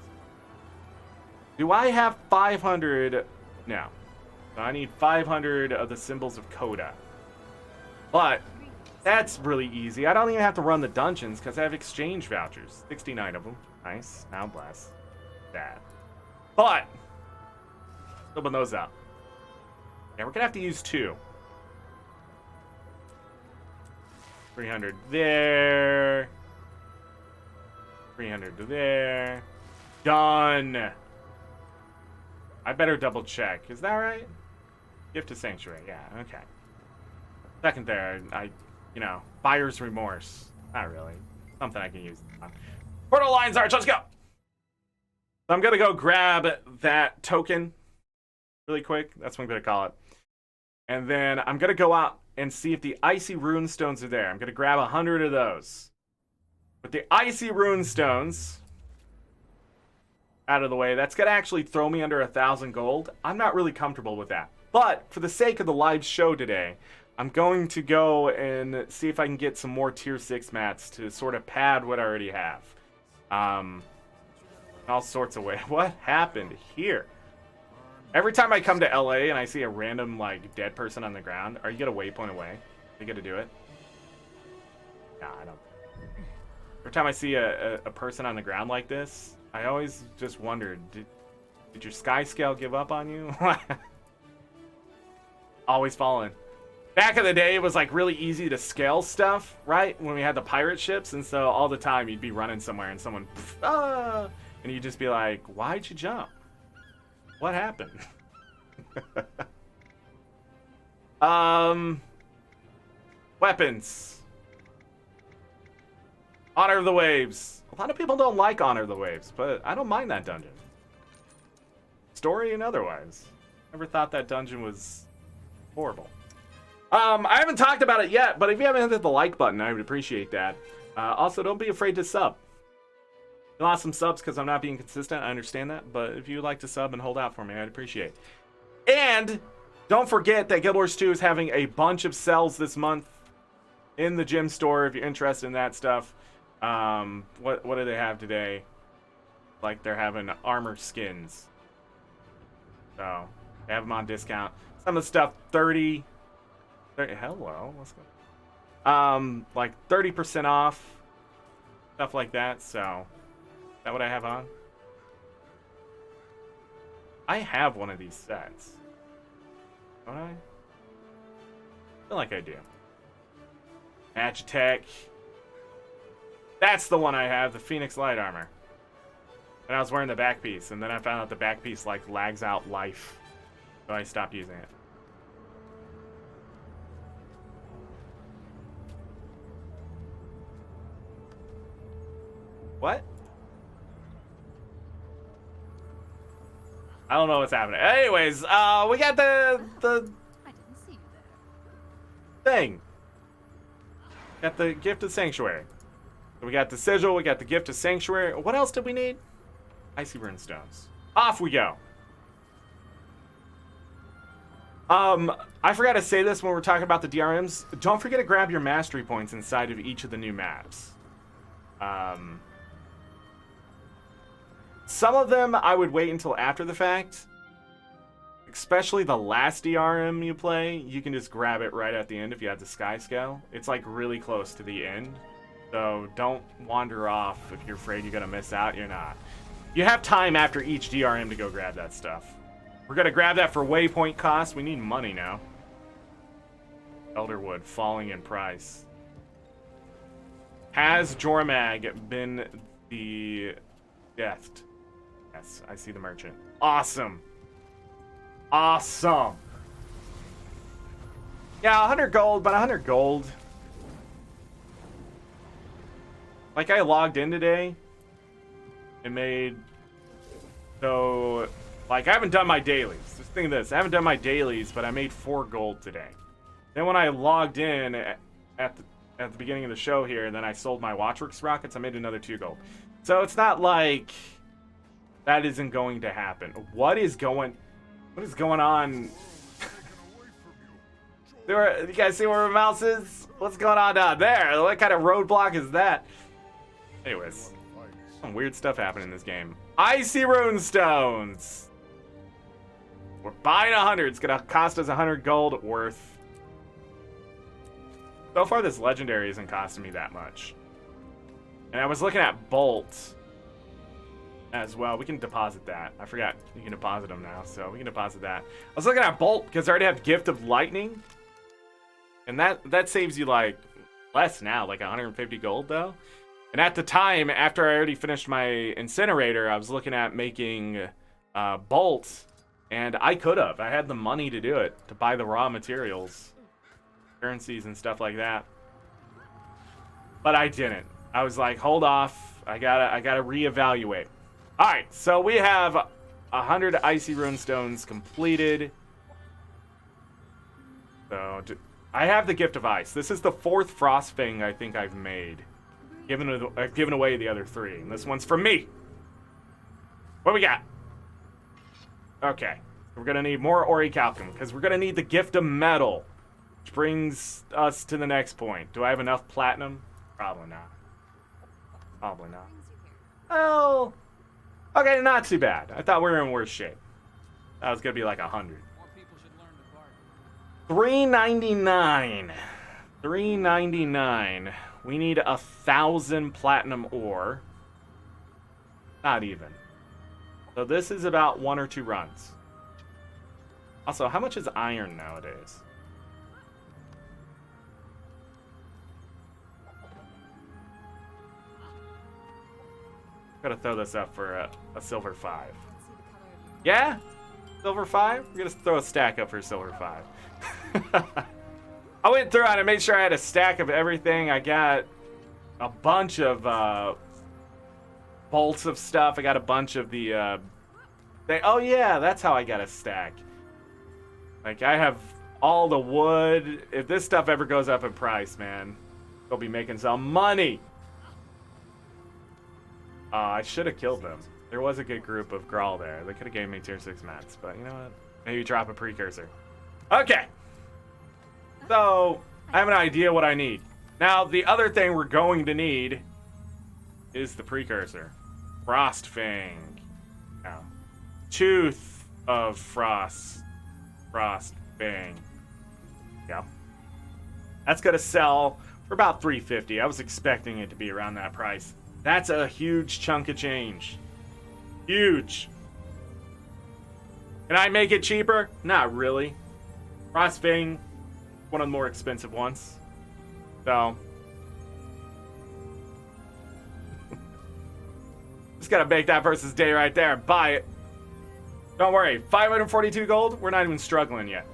[SPEAKER 1] Do I have 500? No. I need 500 of the symbols of Coda. But that's really easy. I don't even have to run the dungeons because I have exchange vouchers. 69 of them. Nice. Now bless. That. But open those up. Yeah, we're gonna have to use 2. 300 there. 300 to there. Done. I better double check. Is that right? Gift to Sanctuary. Yeah, okay. Second there, you know, buyer's remorse. Not really. Something I can use. Portal Lines Arch, let's go! So I'm gonna go grab that token really quick. That's what I'm gonna call it. And then I'm gonna go out and see if the Icy Rune Stones are there. I'm gonna grab 100 of those. With the Icy Rune Stones out of the way, that's gonna actually throw me under 1,000 gold. I'm not really comfortable with that. But for the sake of the live show today, I'm going to go and see if I can get some more tier 6 mats to sort of pad what I already have. All sorts of ways. What happened here? Every time I come to LA and I see a random like dead person on the ground, are you get a waypoint away? You get to do it? Nah, I don't. Every time I see a person on the ground like this, I always just wondered, did your sky scale give up on you? Always falling. Back in the day, it was like really easy to scale stuff, right? When we had the pirate ships, and so all the time you'd be running somewhere and someone, and you'd just be like, why'd you jump? What happened? Weapons. Honor of the Waves. A lot of people don't like Honor of the Waves, but I don't mind that dungeon. Story and otherwise. Never thought that dungeon was horrible. I haven't talked about it yet, but if you haven't hit the like button, I would appreciate that. Also, don't be afraid to sub. You lost some subs because I'm not being consistent. I understand that, but if you'd like to sub and hold out for me, I'd appreciate it. And don't forget that Guild Wars 2 is having a bunch of sales this month in the gym store if you're interested in that stuff. What do they have today? Like they're having armor skins. So, they have them on discount. Some of the stuff, 30. Hello, what's going? Like 30% off, stuff like that. So, is that what I have on? I have one of these sets. Don't I? I feel like I do. Magitech. That's the one I have, the Phoenix Light Armor. And I was wearing the back piece, and then I found out the back piece like lags out life, so I stopped using it. What? I don't know what's happening. Anyways, we got the
[SPEAKER 2] I didn't see you there.
[SPEAKER 1] thing. Got the Gift of Sanctuary. So we got the sigil, we got the Gift of Sanctuary. What else did we need? Icy Rune Stones. Off we go. I forgot to say this when we're talking about the DRMs. Don't forget to grab your mastery points inside of each of the new maps. Some of them I would wait until after the fact. Especially the last DRM you play, you can just grab it right at the end if you have the Sky Scale. It's like really close to the end. So don't wander off if you're afraid you're going to miss out. You're not. You have time after each DRM to go grab that stuff. We're going to grab that for waypoint cost. We need money now. Elderwood falling in price. Has Jormag been the death? Yes, I see the merchant. Awesome. Awesome. Yeah, 100 gold, but 100 gold. Like, I logged in today and made... So, like, I haven't done my dailies. Just think of this. I haven't done my dailies, but I made 4 gold today. Then when I logged in at the beginning of the show here, and then I sold my Watchworks rockets, I made another 2 gold. So it's not like that isn't going to happen. What is going on? You guys see where my mouse is? What's going on down there? What kind of roadblock is that? Anyways, some weird stuff happening in this game. Icy rune stones. We're buying 100. It's gonna cost us 100 gold worth. So far, this legendary isn't costing me that much. And I was looking at Bolt as well. We can deposit that. I forgot you can deposit them now, so we can deposit that. I was looking at Bolt because I already have Gift of Lightning. And that saves you, like, less now, like 150 gold, though. And at the time, after I already finished my incinerator, I was looking at making Bolt. And I could have. I had the money to do it, to buy the raw materials. Currencies and stuff like that, but I didn't. I was like, hold off. I gotta reevaluate. All right, so we have 100 icy rune stones completed. So I have the gift of ice. This is the 4th frost fang I think I've made. I've given away the other 3, and this one's for me. What we got? Okay, we're gonna need more orichalcum because we're gonna need the gift of metal. Which brings us to the next point. Do I have enough platinum? Probably not. Probably not. Oh, okay, not too bad. I thought we were in worse shape. That was gonna be like 100.
[SPEAKER 2] More people should learn to bargain.
[SPEAKER 1] $3.99. $3.99. We need 1,000 platinum ore. Not even. So this is about 1 or 2 runs. Also, how much is iron nowadays? Gotta throw this up for a silver 5. Yeah? Silver 5? We're gonna throw a stack up for silver 5. I went through and I made sure I had a stack of everything. I got a bunch of bolts of stuff. I got a bunch of the oh yeah, that's how I got a stack. Like, I have all the wood. If this stuff ever goes up in price, man, they'll be making some money. I should have killed them. There was a good group of Grawl there. They could have gave me tier 6 mats, but you know what? Maybe drop a precursor. Okay. So, I have an idea what I need. Now, the other thing we're going to need is the precursor. Frost Fang. Now, Tooth of Frost. Frost Fang. Yeah. That's going to sell for about 350. I was expecting it to be around that price. That's a huge chunk of change. Huge. Can I make it cheaper? Not really. Frost Fang, one of the more expensive ones. So. Just gotta make that versus day right there. Buy it. Don't worry. 542 gold? We're not even struggling yet.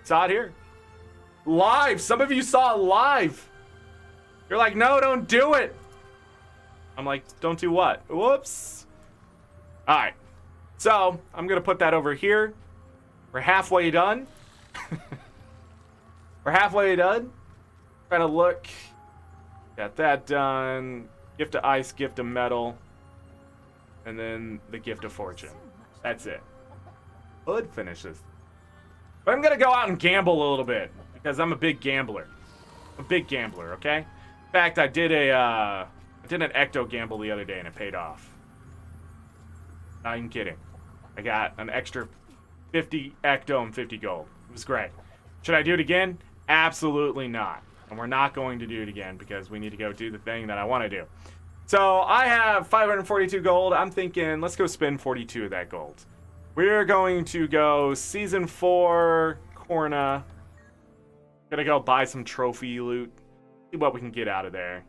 [SPEAKER 1] Saw it here. Live. Some of you saw it live. You're like, no, don't do it. I'm like, don't do what? Whoops. All right. So I'm going to put that over here. We're halfway done. We're halfway done. Trying to look. Got that done. Gift of ice, gift of metal. And then the gift of fortune. That's it. Hood finishes. But I'm going to go out and gamble a little bit. Because I'm a big gambler. A big gambler, okay? In fact, I did an ecto gamble the other day and it paid off. Not even kidding. I got an extra 50 ecto and 50 gold. It was great. Should I do it again? Absolutely not. And we're not going to do it again because we need to go do the thing that I want to do. So I have 542 gold. I'm thinking, let's go spend 42 of that gold. We're going to go Season 4, Corna. Gonna go buy some trophy loot. See what we can get out of there.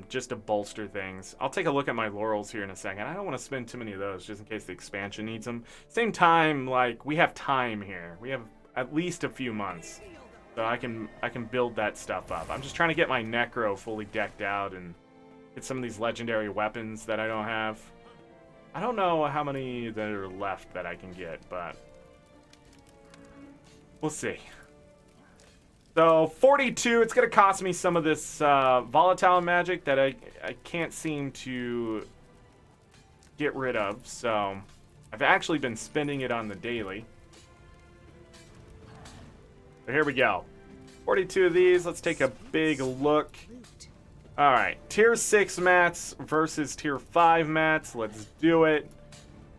[SPEAKER 1] Just to bolster things. I'll take a look at my laurels here in a second. I don't want to spend too many of those just in case the expansion needs them. Same time, like, we have time here. We have at least a few months. So I can build that stuff up. I'm just trying to get my Necro fully decked out and get some of these legendary weapons that I don't have. I don't know how many that are left that I can get, but We'll see. So 42, it's going to cost me some of this volatile magic that I can't seem to get rid of. So I've actually been spending it on the daily. So here we go. 42 of these. Let's take a big look. All right. Tier 6 mats versus Tier 5 mats. Let's do it.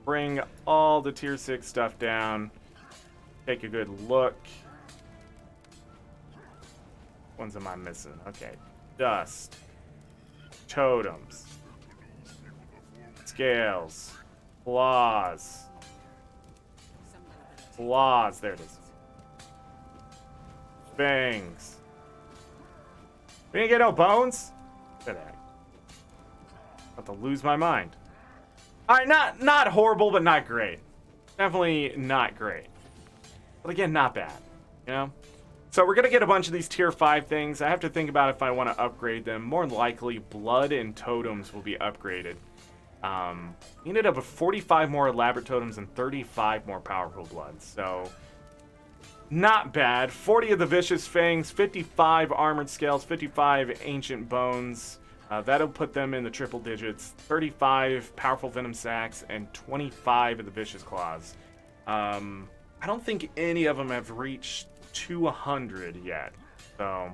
[SPEAKER 1] Bring all the Tier 6 stuff down. Take a good look. Which ones am I missing? Okay. Dust. Totems. Scales. Claws. Claws. There it is. Fangs. We didn't get no bones? Look at that. About to lose my mind. Alright, not horrible, but not great. Definitely not great. But again, not bad. You know? So we're gonna get a bunch of these tier 5 things. I have to think about if I want to upgrade them. More than likely, blood and totems will be upgraded. We ended up with 45 more elaborate totems and 35 more powerful bloods. So not bad. 40 of the vicious fangs, 55 armored scales, 55 ancient bones. That'll put them in the triple digits. 35 powerful venom sacs and 25 of the vicious claws. I don't think any of them have reached 200 yet. So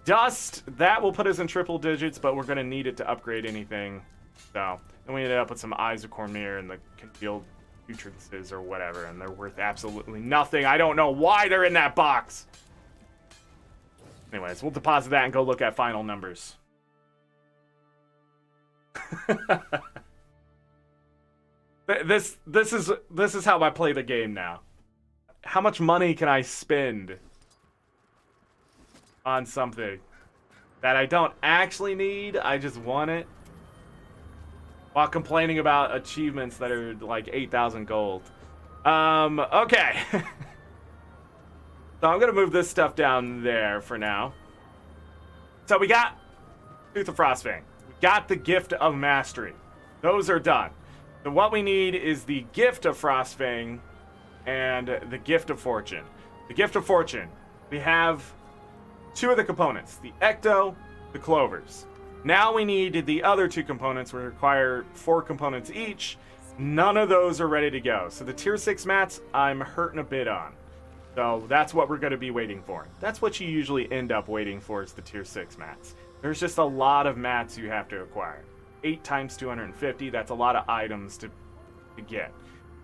[SPEAKER 1] dust, that will put us in triple digits, but we're going to need it to upgrade anything. So then we ended up with some Eyes of Cormyr and the concealed futurices or whatever, and they're worth absolutely nothing. I don't know why they're in that box. Anyways, we'll deposit that and go look at final numbers. This is how I play the game now. How much money can I spend on something that I don't actually need? I just want it, while complaining about achievements that are like 8,000 gold. Okay. So I'm gonna move this stuff down there for now. So we got Tooth of Frostfang. We got the Gift of Mastery. Those are done. So what we need is the Gift of Frostfang and the Gift of Fortune. The Gift of Fortune, we have 2 of the components, the Ecto, the Clovers. Now we need the other 2 components. We require 4 components each. None of those are ready to go. So the tier 6 mats, I'm hurting a bit on. So that's what we're going to be waiting for. That's what you usually end up waiting for, is the tier 6 mats. There's just a lot of mats you have to acquire. 8 times 250, that's a lot of items to get.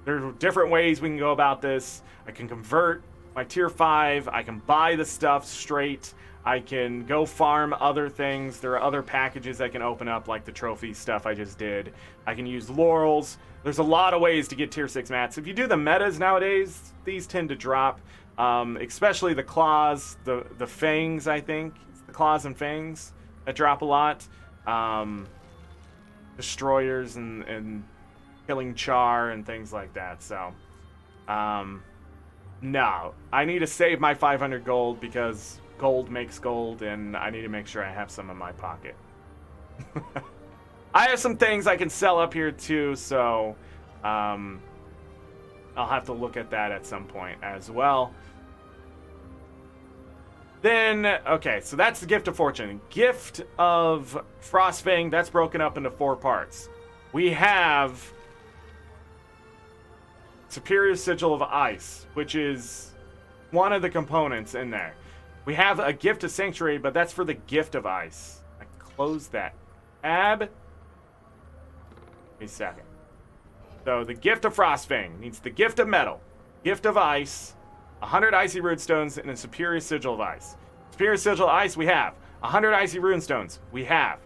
[SPEAKER 1] There are different ways we can go about this. I can convert my tier 5. I can buy the stuff straight. I can go farm other things. There are other packages I can open up, like the trophy stuff I just did. I can use laurels. There's a lot of ways to get tier 6 mats. If you do the metas nowadays, these tend to drop. Especially the claws, the fangs, I think. It's the claws and fangs that drop a lot. Destroyers and killing char and things like that. So, no. I need to save my 500 gold because gold makes gold, and I need to make sure I have some in my pocket. I have some things I can sell up here too, so I'll have to look at that at some point as well. Then, okay, so that's the Gift of Fortune. Gift of Frostfang, that's broken up into 4 parts. We have Superior Sigil of Ice, which is one of the components in there. We have a Gift of Sanctuary, but that's for the Gift of Ice. I closed that tab. Wait a second. So the Gift of Frostfang needs the Gift of Metal, Gift of Ice, 100 Icy Runestones, and a Superior Sigil of Ice. Superior Sigil of Ice, we have. 100 Icy Runestones, we have.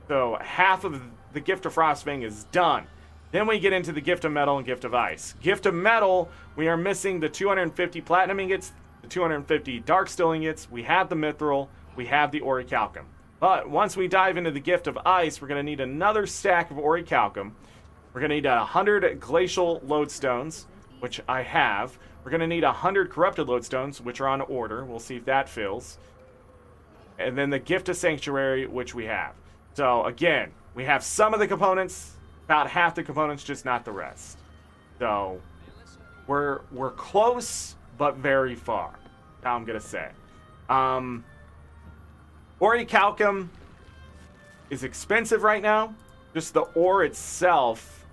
[SPEAKER 1] So half of the Gift of Frostfang is done. Then we get into the Gift of Metal and Gift of Ice. Gift of Metal, we are missing the 250 Platinum Ingots, the 250 Darksteel Ingots, we have the Mithril, we have the Orichalcum. But once we dive into the Gift of Ice, we're going to need another stack of Orichalcum. We're going to need 100 Glacial Lodestones, which I have. We're going to need 100 Corrupted Lodestones, which are on order. We'll see if that fills. And then the Gift of Sanctuary, which we have. So, again, we have some of the components, about half the components, just not the rest. So, we're close but very far. How I'm gonna say. Orichalcum is expensive right now. Just the ore itself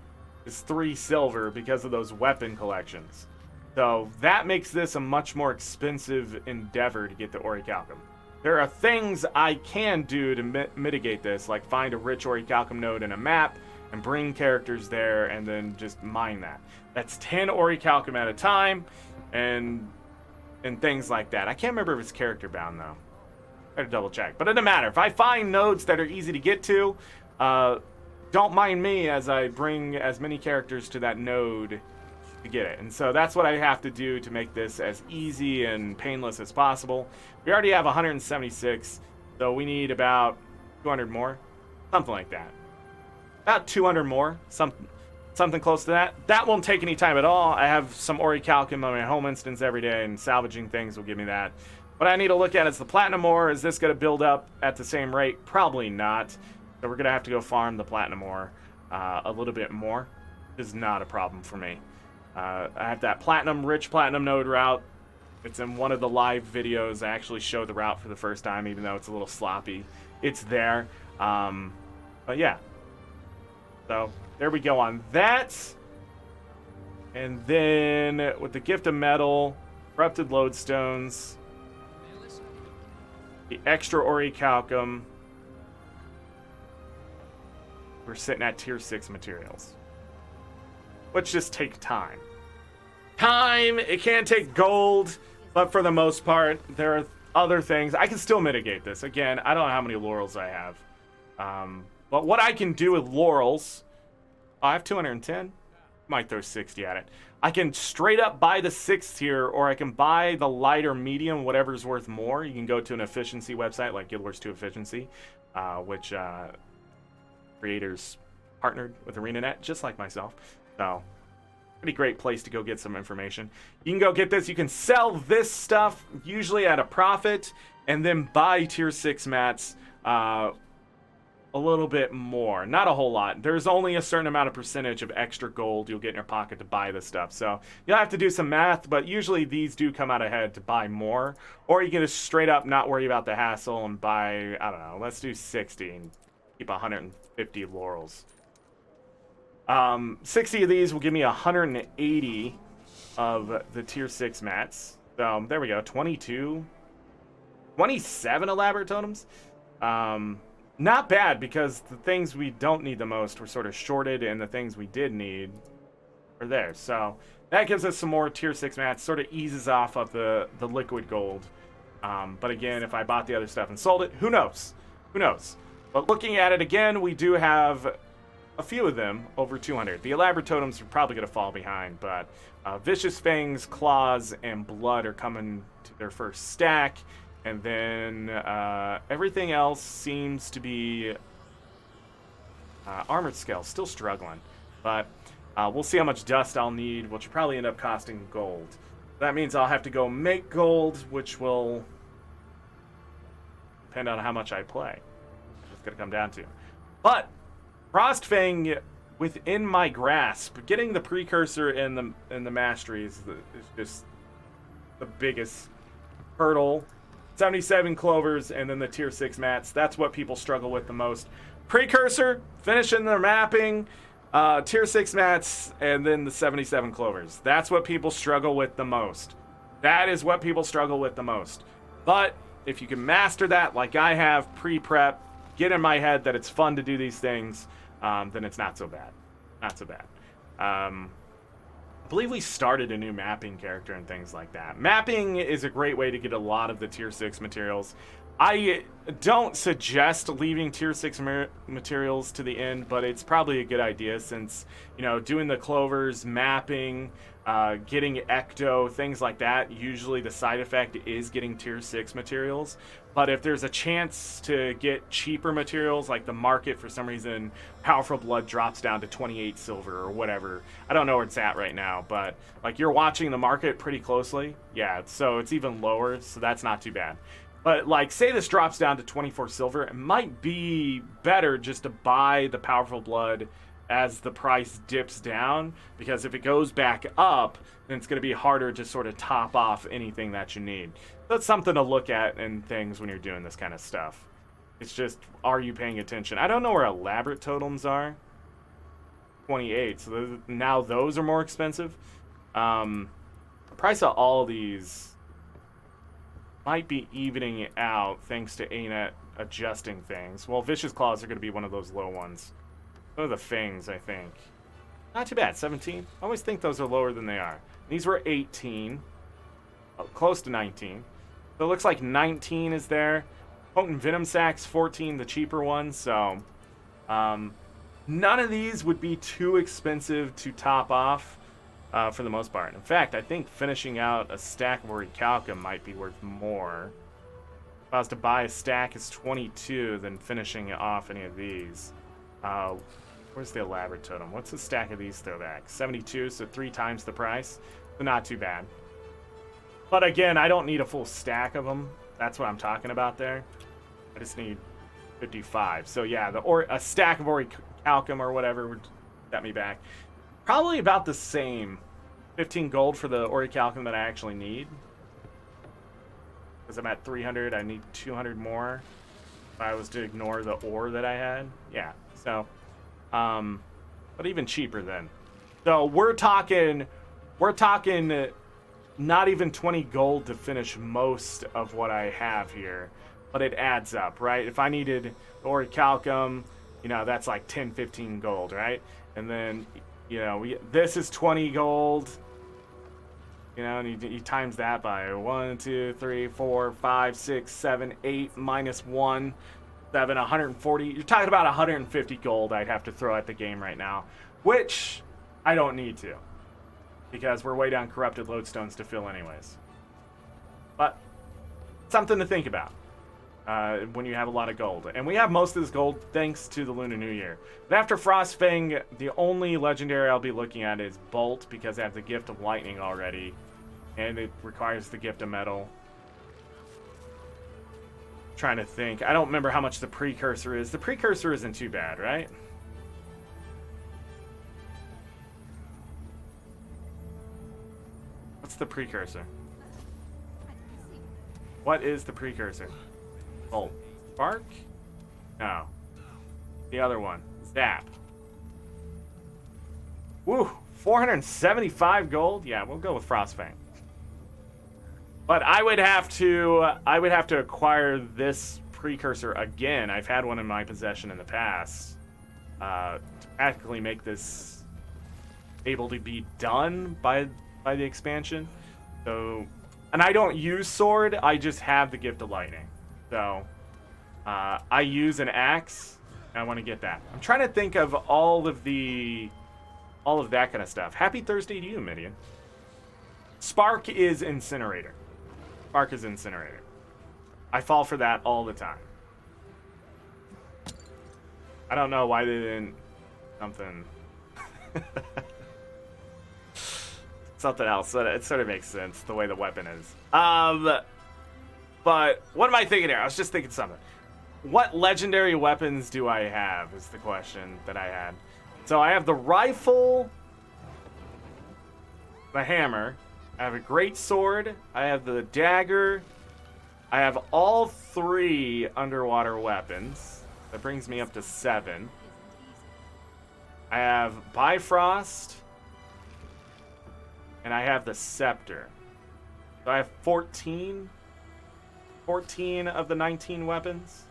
[SPEAKER 1] is 3 silver because of those weapon collections. So that makes this a much more expensive endeavor to get the Orichalcum. There are things I can do to mitigate this, like find a rich Orichalcum node in a map and bring characters there and then just mine that. That's 10 Orichalcum at a time and things like that. I can't remember if it's character bound though. Better double check. But it doesn't matter. If I find nodes that are easy to get to, don't mind me as I bring as many characters to that node to get it. And so that's what I have to do to make this as easy and painless as possible. We already have 176, so we need about 200 more. Something like that. About 200 more. Something close to that. That won't take any time at all. I have some Orichalcum on my home instance every day, and salvaging things will give me that. What I need to look at is the platinum ore. Is this going to build up at the same rate? Probably not. So we're going to have to go farm the platinum ore a little bit more. This is not a problem for me. I have that rich platinum node route. It's in one of the live videos. I actually showed the route for the first time, even though it's a little sloppy. It's there. But yeah. So there we go on that. And then with the gift of metal, corrupted lodestones, the extra Orichalcum, we're sitting at tier 6 materials. Which just take time. It can't take gold, but for the most part, there are other things. I can still mitigate this. Again, I don't know how many laurels I have. But what I can do with laurels, I have 210. Might throw 60 at it. I can straight up buy the 6th tier, or I can buy the light or medium, whatever's worth more. You can go to an efficiency website like Guild Wars 2 Efficiency, which creators partnered with ArenaNet, just like myself. So, pretty great place to go get some information. You can go get this. You can sell this stuff, usually at a profit, and then buy tier 6 mats a little bit more. Not a whole lot. There's only a certain amount of percentage of extra gold you'll get in your pocket to buy this stuff. So you'll have to do some math, but usually these do come out ahead to buy more. Or you can just straight up not worry about the hassle and buy, I don't know, let's do 60 and keep 150 laurels. 60 of these will give me 180 of the tier 6 mats. So there we go. 27 elaborate totems. Not bad, because the things we don't need the most were sort of shorted, and the things we did need are there. So that gives us some more tier 6 mats, sort of eases off of the liquid gold. But again, if I bought the other stuff and sold it, who knows? Who knows? But looking at it again, we do have a few of them over 200. The elaborate totems are probably going to fall behind, but Vicious Fangs, Claws, and Blood are coming to their first stack. And then everything else seems to be Armored Scale, still struggling. But we'll see how much dust I'll need, which will probably end up costing gold. That means I'll have to go make gold, which will depend on how much I play. It's going to come down to. But Frostfang within my grasp. Getting the precursor in the mastery is just the biggest hurdle. 77 clovers, and then the tier 6 mats. That's what people struggle with the most. Precursor, finishing their mapping, tier 6 mats, and then the 77 clovers. That's what people struggle with the most. That is what people struggle with the most. But if you can master that, like I have, pre-prep, get in my head that it's fun to do these things, then it's not so bad. Not so bad. I believe we started a new mapping character and things like that. Mapping is a great way to get a lot of the tier 6 materials. I don't suggest leaving tier 6 materials to the end, but it's probably a good idea since, you know, doing the clovers, mapping, getting ecto, things like that, usually the side effect is getting tier 6 materials. But if there's a chance to get cheaper materials, like the market for some reason, Powerful Blood drops down to 28 silver or whatever. I don't know where it's at right now, but like you're watching the market pretty closely. Yeah, so it's even lower, so that's not too bad. But like, say this drops down to 24 silver, it might be better just to buy the Powerful Blood as the price dips down, because if it goes back up, then it's going to be harder to sort of top off anything that you need. That's something to look at in things when you're doing this kind of stuff. It's just, are you paying attention? I don't know where elaborate totems are. 28, so now those are more expensive. The price of all these might be evening out thanks to ArenaNet adjusting things. Well, Vicious Claws are going to be one of those low ones. One of the Fangs, I think. Not too bad, 17. I always think those are lower than they are. These were 18. Oh, close to 19. So it looks like 19 is there. Potent Venom Sacs, 14, the cheaper one. So, none of these would be too expensive to top off for the most part. In fact, I think finishing out a stack of Orichalcum might be worth more. If I was to buy a stack as 22, then finishing off any of these. Where's the elaborate totem? What's the stack of these throwbacks? 72, so 3 times the price. So not too bad. But again, I don't need a full stack of them. That's what I'm talking about there. I just need 55. So yeah, a stack of Orichalcum or whatever would set me back. Probably about the same. 15 gold for the Orichalcum that I actually need. Because I'm at 300, I need 200 more. If I was to ignore the ore that I had. Yeah, so... but even cheaper then. So we're talking not even 20 gold to finish most of what I have here, but it adds up, right? If I needed Orichalcum, that's like 10, 15 gold, right? And then, this is 20 gold, and you times that by 1, 2, 3, 4, 5, 6, 7, 8, minus 1, 7, 140. You're talking about 150 gold I'd have to throw at the game right now, which I don't need to, because we're way down corrupted lodestones to fill anyways. But something to think about when you have a lot of gold. And we have most of this gold thanks to the Lunar New Year. But after Frostfang, the only legendary I'll be looking at is Bolt, because I have the Gift of Lightning already, and it requires the Gift of Metal. Trying to think. I don't remember how much the Precursor is. The Precursor isn't too bad, right? What's the Precursor? What is the Precursor? Oh, Spark? No. The other one. Zap. Woo! 475 gold? Yeah, we'll go with Frostfang. But I would have to acquire this Precursor again. I've had one in my possession in the past. To practically make this able to be done by the expansion. So, and I don't use sword, I just have the Gift of Lightning. So, I use an axe, and I want to get that. I'm trying to think of all of that kind of stuff. Happy Thursday to you, Midian. Spark is Incinerator. Spark is Incinerator. I fall for that all the time. I don't know why they didn't... Something else. It sort of makes sense, the way the weapon is. But what am I thinking here? I was just thinking something. What legendary weapons do I have is the question that I had. So I have the rifle, the hammer, I have a great sword, I have the dagger, I have all 3 underwater weapons. That brings me up to 7. I have Bifrost, and I have the scepter. So I have 14 of the 19 weapons.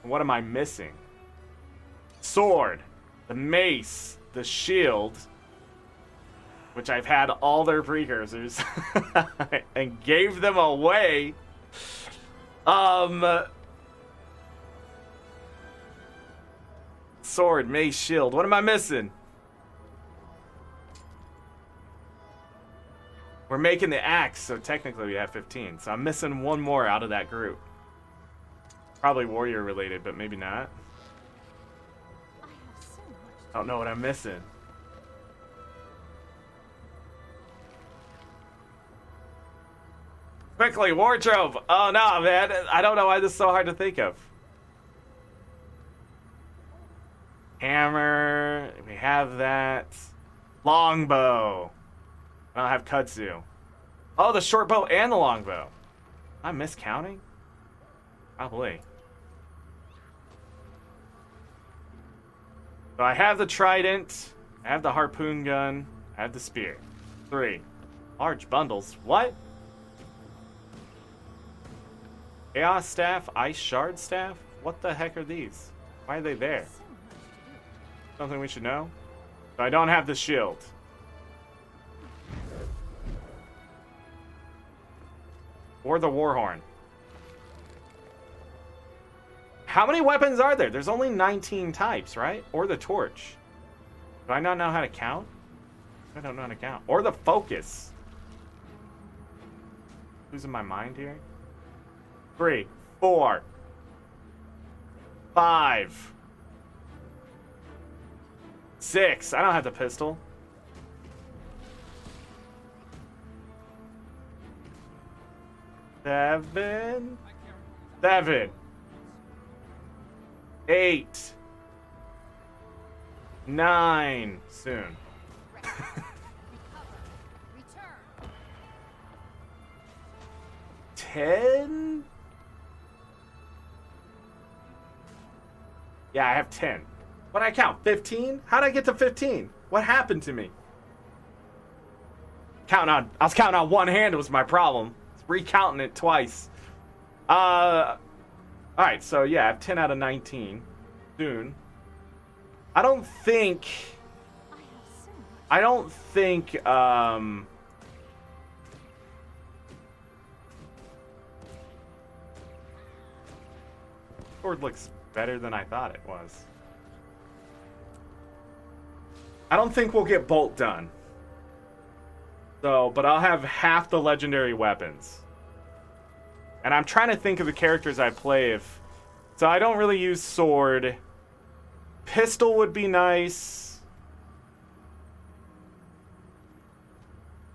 [SPEAKER 1] What am I missing? Sword, the mace, the shield, which I've had all their precursors and gave them away. Sword, mace, shield. What am I missing? We're making the axe, so technically we have 15. So I'm missing one more out of that group. Probably warrior related, but maybe not. I don't know what I'm missing. Quickly, wardrobe! Oh no, man. I don't know why this is so hard to think of. Hammer. We have that. Longbow. I don't have kudzu. Oh, the short bow and the longbow. I'm miscounting? Probably. So I have the trident. I have the harpoon gun. I have the spear. 3. Large bundles. What? Chaos staff, ice shard staff? What the heck are these? Why are they there?
[SPEAKER 2] So much to do.
[SPEAKER 1] Something we should know? So I don't have the shield. Or the warhorn. How many weapons are there? There's only 19 types, right? Or the torch. Do I not know how to count? I don't know how to count. Or the focus. Losing my mind here. 3, 4, 5, 6. I don't have the pistol. 7, 8, 9. Soon.
[SPEAKER 2] Recover. Return.
[SPEAKER 1] 10? Yeah, I have 10. What did I count? 15? How did I get to 15? What happened to me? I was counting on one hand was my problem. Recounting it twice. Alright, so yeah, I have 10 out of 19. Soon. I don't think...
[SPEAKER 2] I have so much.
[SPEAKER 1] Sword looks better than I thought it was. I don't think we'll get Bolt done. So, but I'll have half the legendary weapons. And I'm trying to think of the characters I play if... So I don't really use sword. Pistol would be nice.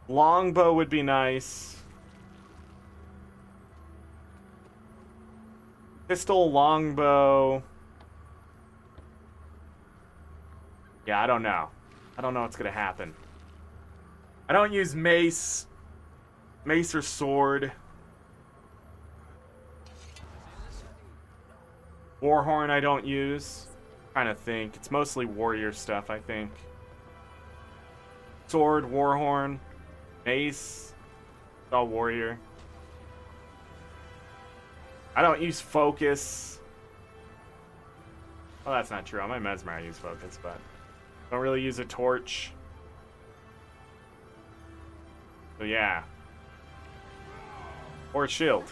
[SPEAKER 1] Longbow would be nice. Pistol, longbow. Yeah, I don't know. I don't know what's gonna happen. I don't use mace. Mace or sword. Warhorn I don't use. Trying to think. It's mostly warrior stuff, I think. Sword, warhorn, mace. It's all warrior. I don't use focus. Well, that's not true. On my mesmer I use focus, but don't really use a torch. So yeah. Or a shield.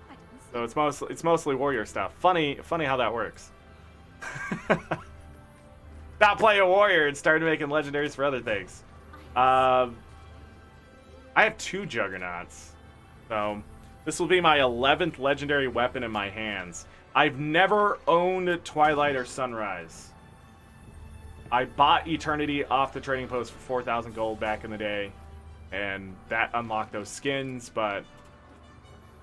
[SPEAKER 2] I didn't see
[SPEAKER 1] So it's mostly warrior stuff. Funny how that works. Stop playing warrior and started making legendaries for other things. I have 2 juggernauts. So this will be my 11th legendary weapon in my hands. I've never owned Twilight or Sunrise. I bought Eternity off the trading post for 4,000 gold back in the day. And that unlocked those skins, but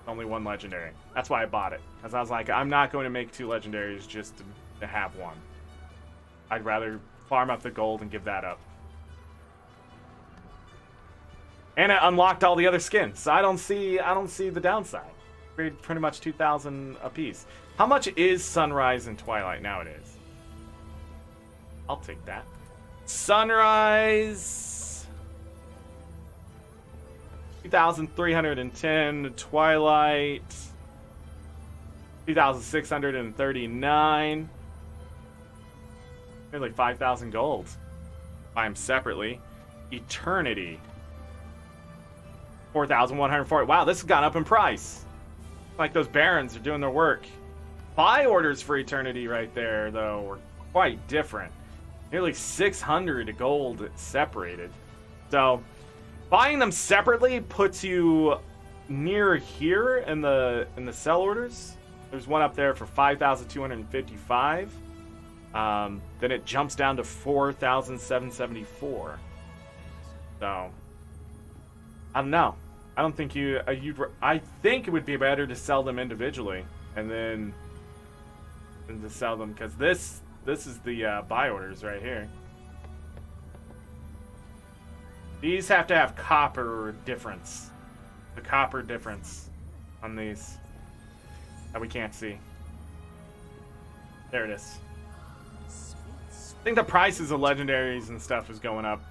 [SPEAKER 1] only 1 legendary. That's why I bought it. Because I was like, I'm not going to make 2 legendaries just to have 1. I'd rather farm up the gold and give that up. And it unlocked all the other skins, so I don't see the downside. Pretty much 2,000 apiece. How much is Sunrise and Twilight nowadays? I'll take that. Sunrise 2,310. Twilight 2,639. Nearly 5,000 gold. Buy them separately. Eternity 4,140. Wow, this has gone up in price. Like those barons are doing their work. Buy orders for Eternity right there, though, were quite different. Nearly 600 gold separated. So, buying them separately puts you near here in the sell orders. There's one up there for 5,255. Then it jumps down to 4,774. So, I don't know. I don't think I think it would be better to sell them individually and then to sell them, because this this is the buy orders right here. These have to have copper difference. The copper difference on these that we can't see. There it is. I think the prices of legendaries and stuff is going up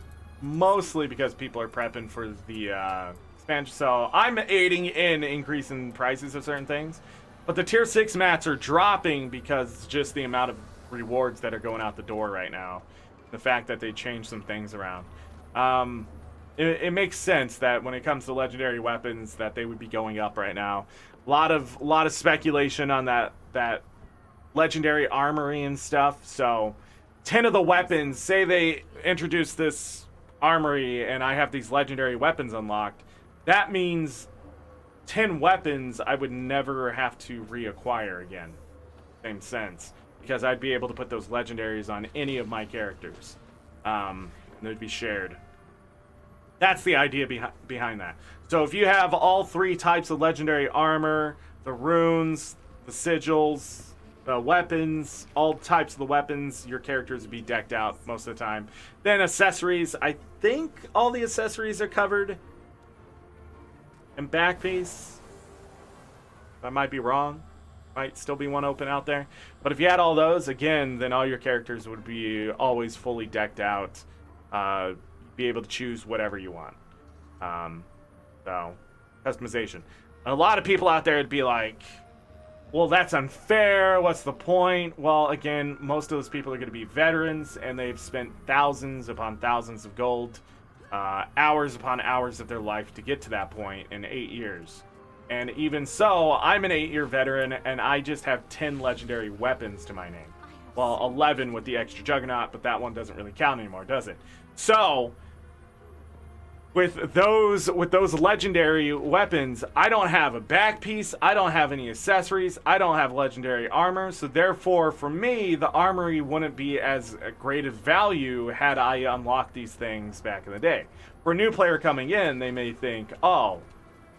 [SPEAKER 1] mostly because people are prepping for the expansion. So I'm aiding in increasing prices of certain things. But the tier 6 mats are dropping because just the amount of rewards that are going out the door right now. The fact that they changed some things around. It makes sense that when it comes to legendary weapons that they would be going up right now. A lot of speculation on that legendary armory and stuff. So 10 of the weapons, say they introduce this armory and I have these legendary weapons unlocked, that means 10 weapons I would never have to reacquire again. Same sense. Because I'd be able to put those legendaries on any of my characters. And they'd be shared. That's the idea behind that. So if you have all 3 types of legendary armor, the runes, the sigils, the weapons, all types of the weapons, your characters would be decked out most of the time. Then accessories, I think all the accessories are covered. And back piece, I might be wrong. Might still be one open out there. But if you had all those, again, then all your characters would be always fully decked out. Be able to choose whatever you want. So, customization. And a lot of people out there would be like, well, that's unfair. What's the point? Well, again, most of those people are going to be veterans, and they've spent thousands upon thousands of gold, hours upon hours of their life to get to that point in 8 years. And even so, I'm an 8-year veteran, and I just have 10 legendary weapons to my name. Well, 11 with the extra Juggernaut, but that one doesn't really count anymore, does it? So, with those legendary weapons, I don't have a back piece, I don't have any accessories, I don't have legendary armor, so therefore, for me, the armory wouldn't be as great of value had I unlocked these things back in the day. For a new player coming in, they may think, oh,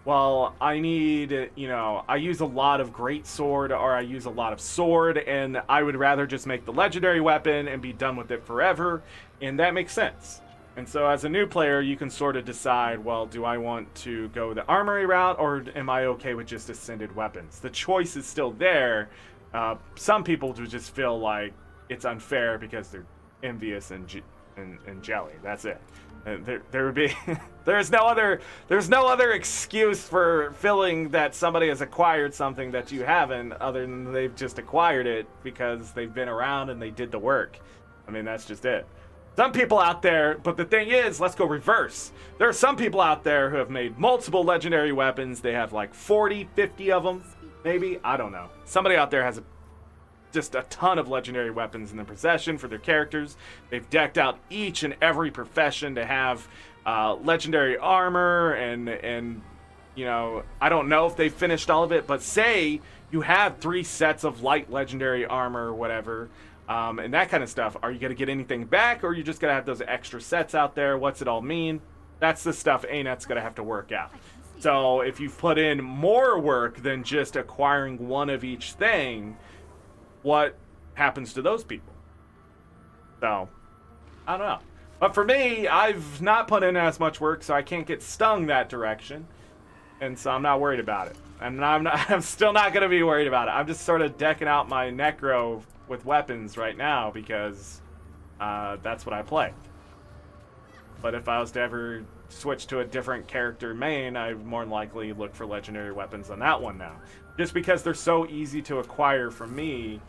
[SPEAKER 1] well, I need, I use a lot of great sword or I use a lot of sword, and I would rather just make the legendary weapon and be done with it forever, and that makes sense. And so as a new player, you can sort of decide, well, do I want to go the armory route or am I okay with just ascended weapons? The choice is still there. Some people would just feel like it's unfair because they're envious and jelly. That's it. There would be there's no other excuse for feeling that somebody has acquired something that you haven't, other than they've just acquired it because they've been around and they did the work. I mean, that's just it. Some people out there, but the thing is, let's go reverse. There are some people out there who have made multiple legendary weapons. They have like 40, 50 of them, maybe. I don't know. Somebody out there has just a ton of legendary weapons in their possession for their characters. They've decked out each and every profession to have legendary armor and I don't know if they've finished all of it, but say you have 3 sets of light legendary armor or whatever, and that kind of stuff. Are you going to get anything back, or are you just going to have those extra sets out there? What's it all mean? That's the stuff ANET's going to have to work out. So if you've put in more work than just acquiring one of each thing, what happens to those people? So, I don't know. But for me, I've not put in as much work, so I can't get stung that direction. And so I'm not worried about it. And I'm still not going to be worried about it. I'm just sort of decking out my Necro with weapons right now because that's what I play. But if I was to ever switch to a different character main, I would more than likely look for legendary weapons on that one now. Just because they're so easy to acquire for me,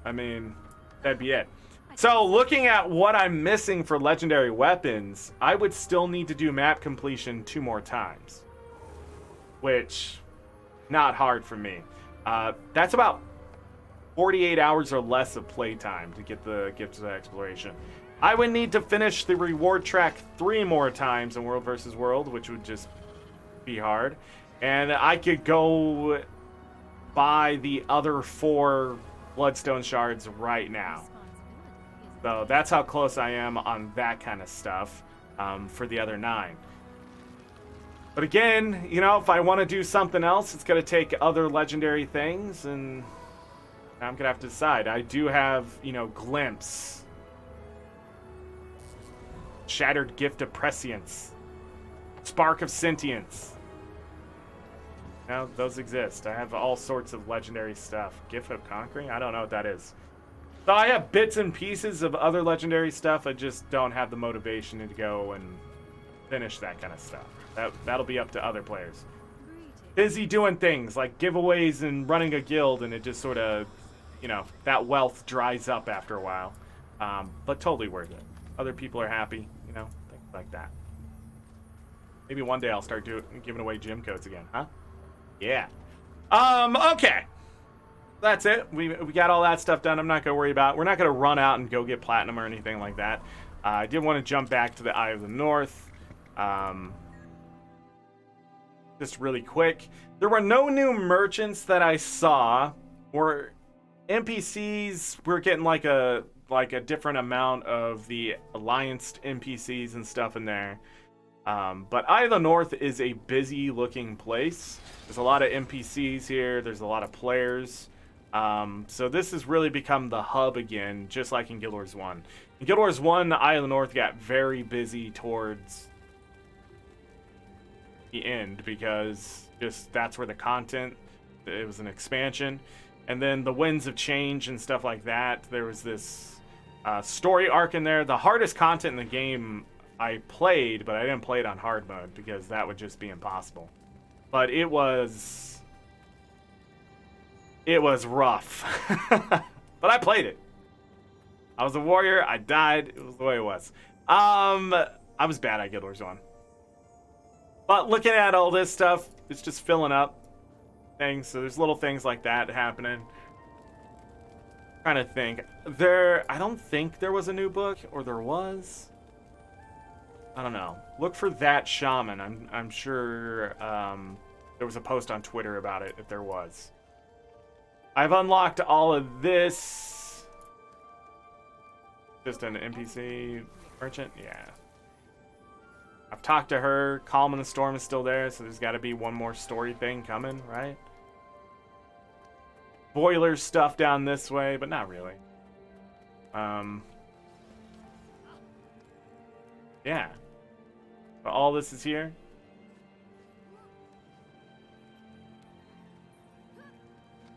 [SPEAKER 1] I mean, that'd be it. So looking at what I'm missing for legendary weapons, I would still need to do map completion 2 more times. Which, not hard for me. That's about 48 hours or less of playtime to get the Gifts of Exploration. I would need to finish the reward track 3 more times in World vs. World, which would just be hard. And I could go buy the other 4 Bloodstone shards right now. So that's how close I am on that kind of stuff for the other 9. But again, if I want to do something else, it's going to take other legendary things, and I'm gonna have to decide. I do have, Glimpse. Shattered Gift of Prescience. Spark of Sentience. Those exist. I have all sorts of legendary stuff. Gift of Conquering? I don't know what that is. So I have bits and pieces of other legendary stuff. I just don't have the motivation to go and finish that kind of stuff. That'll be up to other players. Busy doing things like giveaways and running a guild, and it just sort of, that wealth dries up after a while. But totally worth it. Other people are happy, things like that. Maybe one day I'll start giving away gym codes again, huh? Yeah. Okay. That's it. We got all that stuff done. I'm not gonna worry about it. We're not gonna run out and go get platinum or anything like that. I did want to jump back to the Eye of the North. Just really quick. There were no new merchants that I saw. Or NPCs. We're getting like a different amount of the allianced NPCs and stuff in there. But Eye of the North is a busy looking place. There's a lot of NPCs here. There's a lot of players. So this has really become the hub again, just like in Guild Wars 1. In Guild Wars 1, the Eye of the North got very busy towards the end because just that's where the content, it was an expansion. And then the Winds of Change and stuff like that. There was this story arc in there. The hardest content in the game I played, but I didn't play it on hard mode because that would just be impossible. But it was rough. But I played it. I was a warrior. I died. It was the way it was. I was bad at Guild Wars 1. But looking at all this stuff, it's just filling up things. So there's little things like that happening. Trying to think. I don't think there was a new book, or there was. I don't know. Look for that shaman. I'm sure there was a post on Twitter about it if there was. I've unlocked all of this. Just an NPC merchant? Yeah. I've talked to her. Calm in the Storm is still there, so there's got to be one more story thing coming, right? Boiler stuff down this way, but not really. Yeah. But all this is here.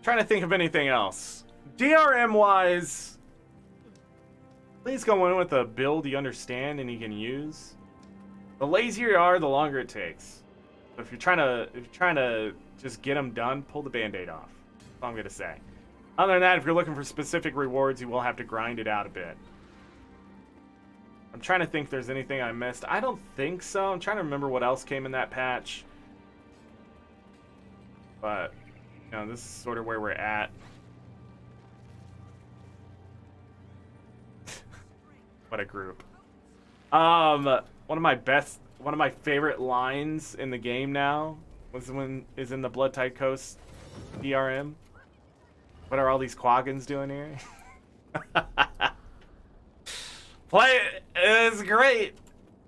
[SPEAKER 1] Trying to think of anything else. DRM wise, please go in with a build you understand and you can use. The lazier you are, the longer it takes. So if you're trying to just get them done, pull the band-aid off. That's all I'm gonna say. Other than that, if you're looking for specific rewards, you will have to grind it out a bit. I'm trying to think if there's anything I missed. I don't think so. I'm trying to remember what else came in that patch. But, this is sort of where we're at. What a group. One of my favorite lines in the game now is in the Blood Tide Coast DRM. What are all these Quaggins doing here? Play it. It's great.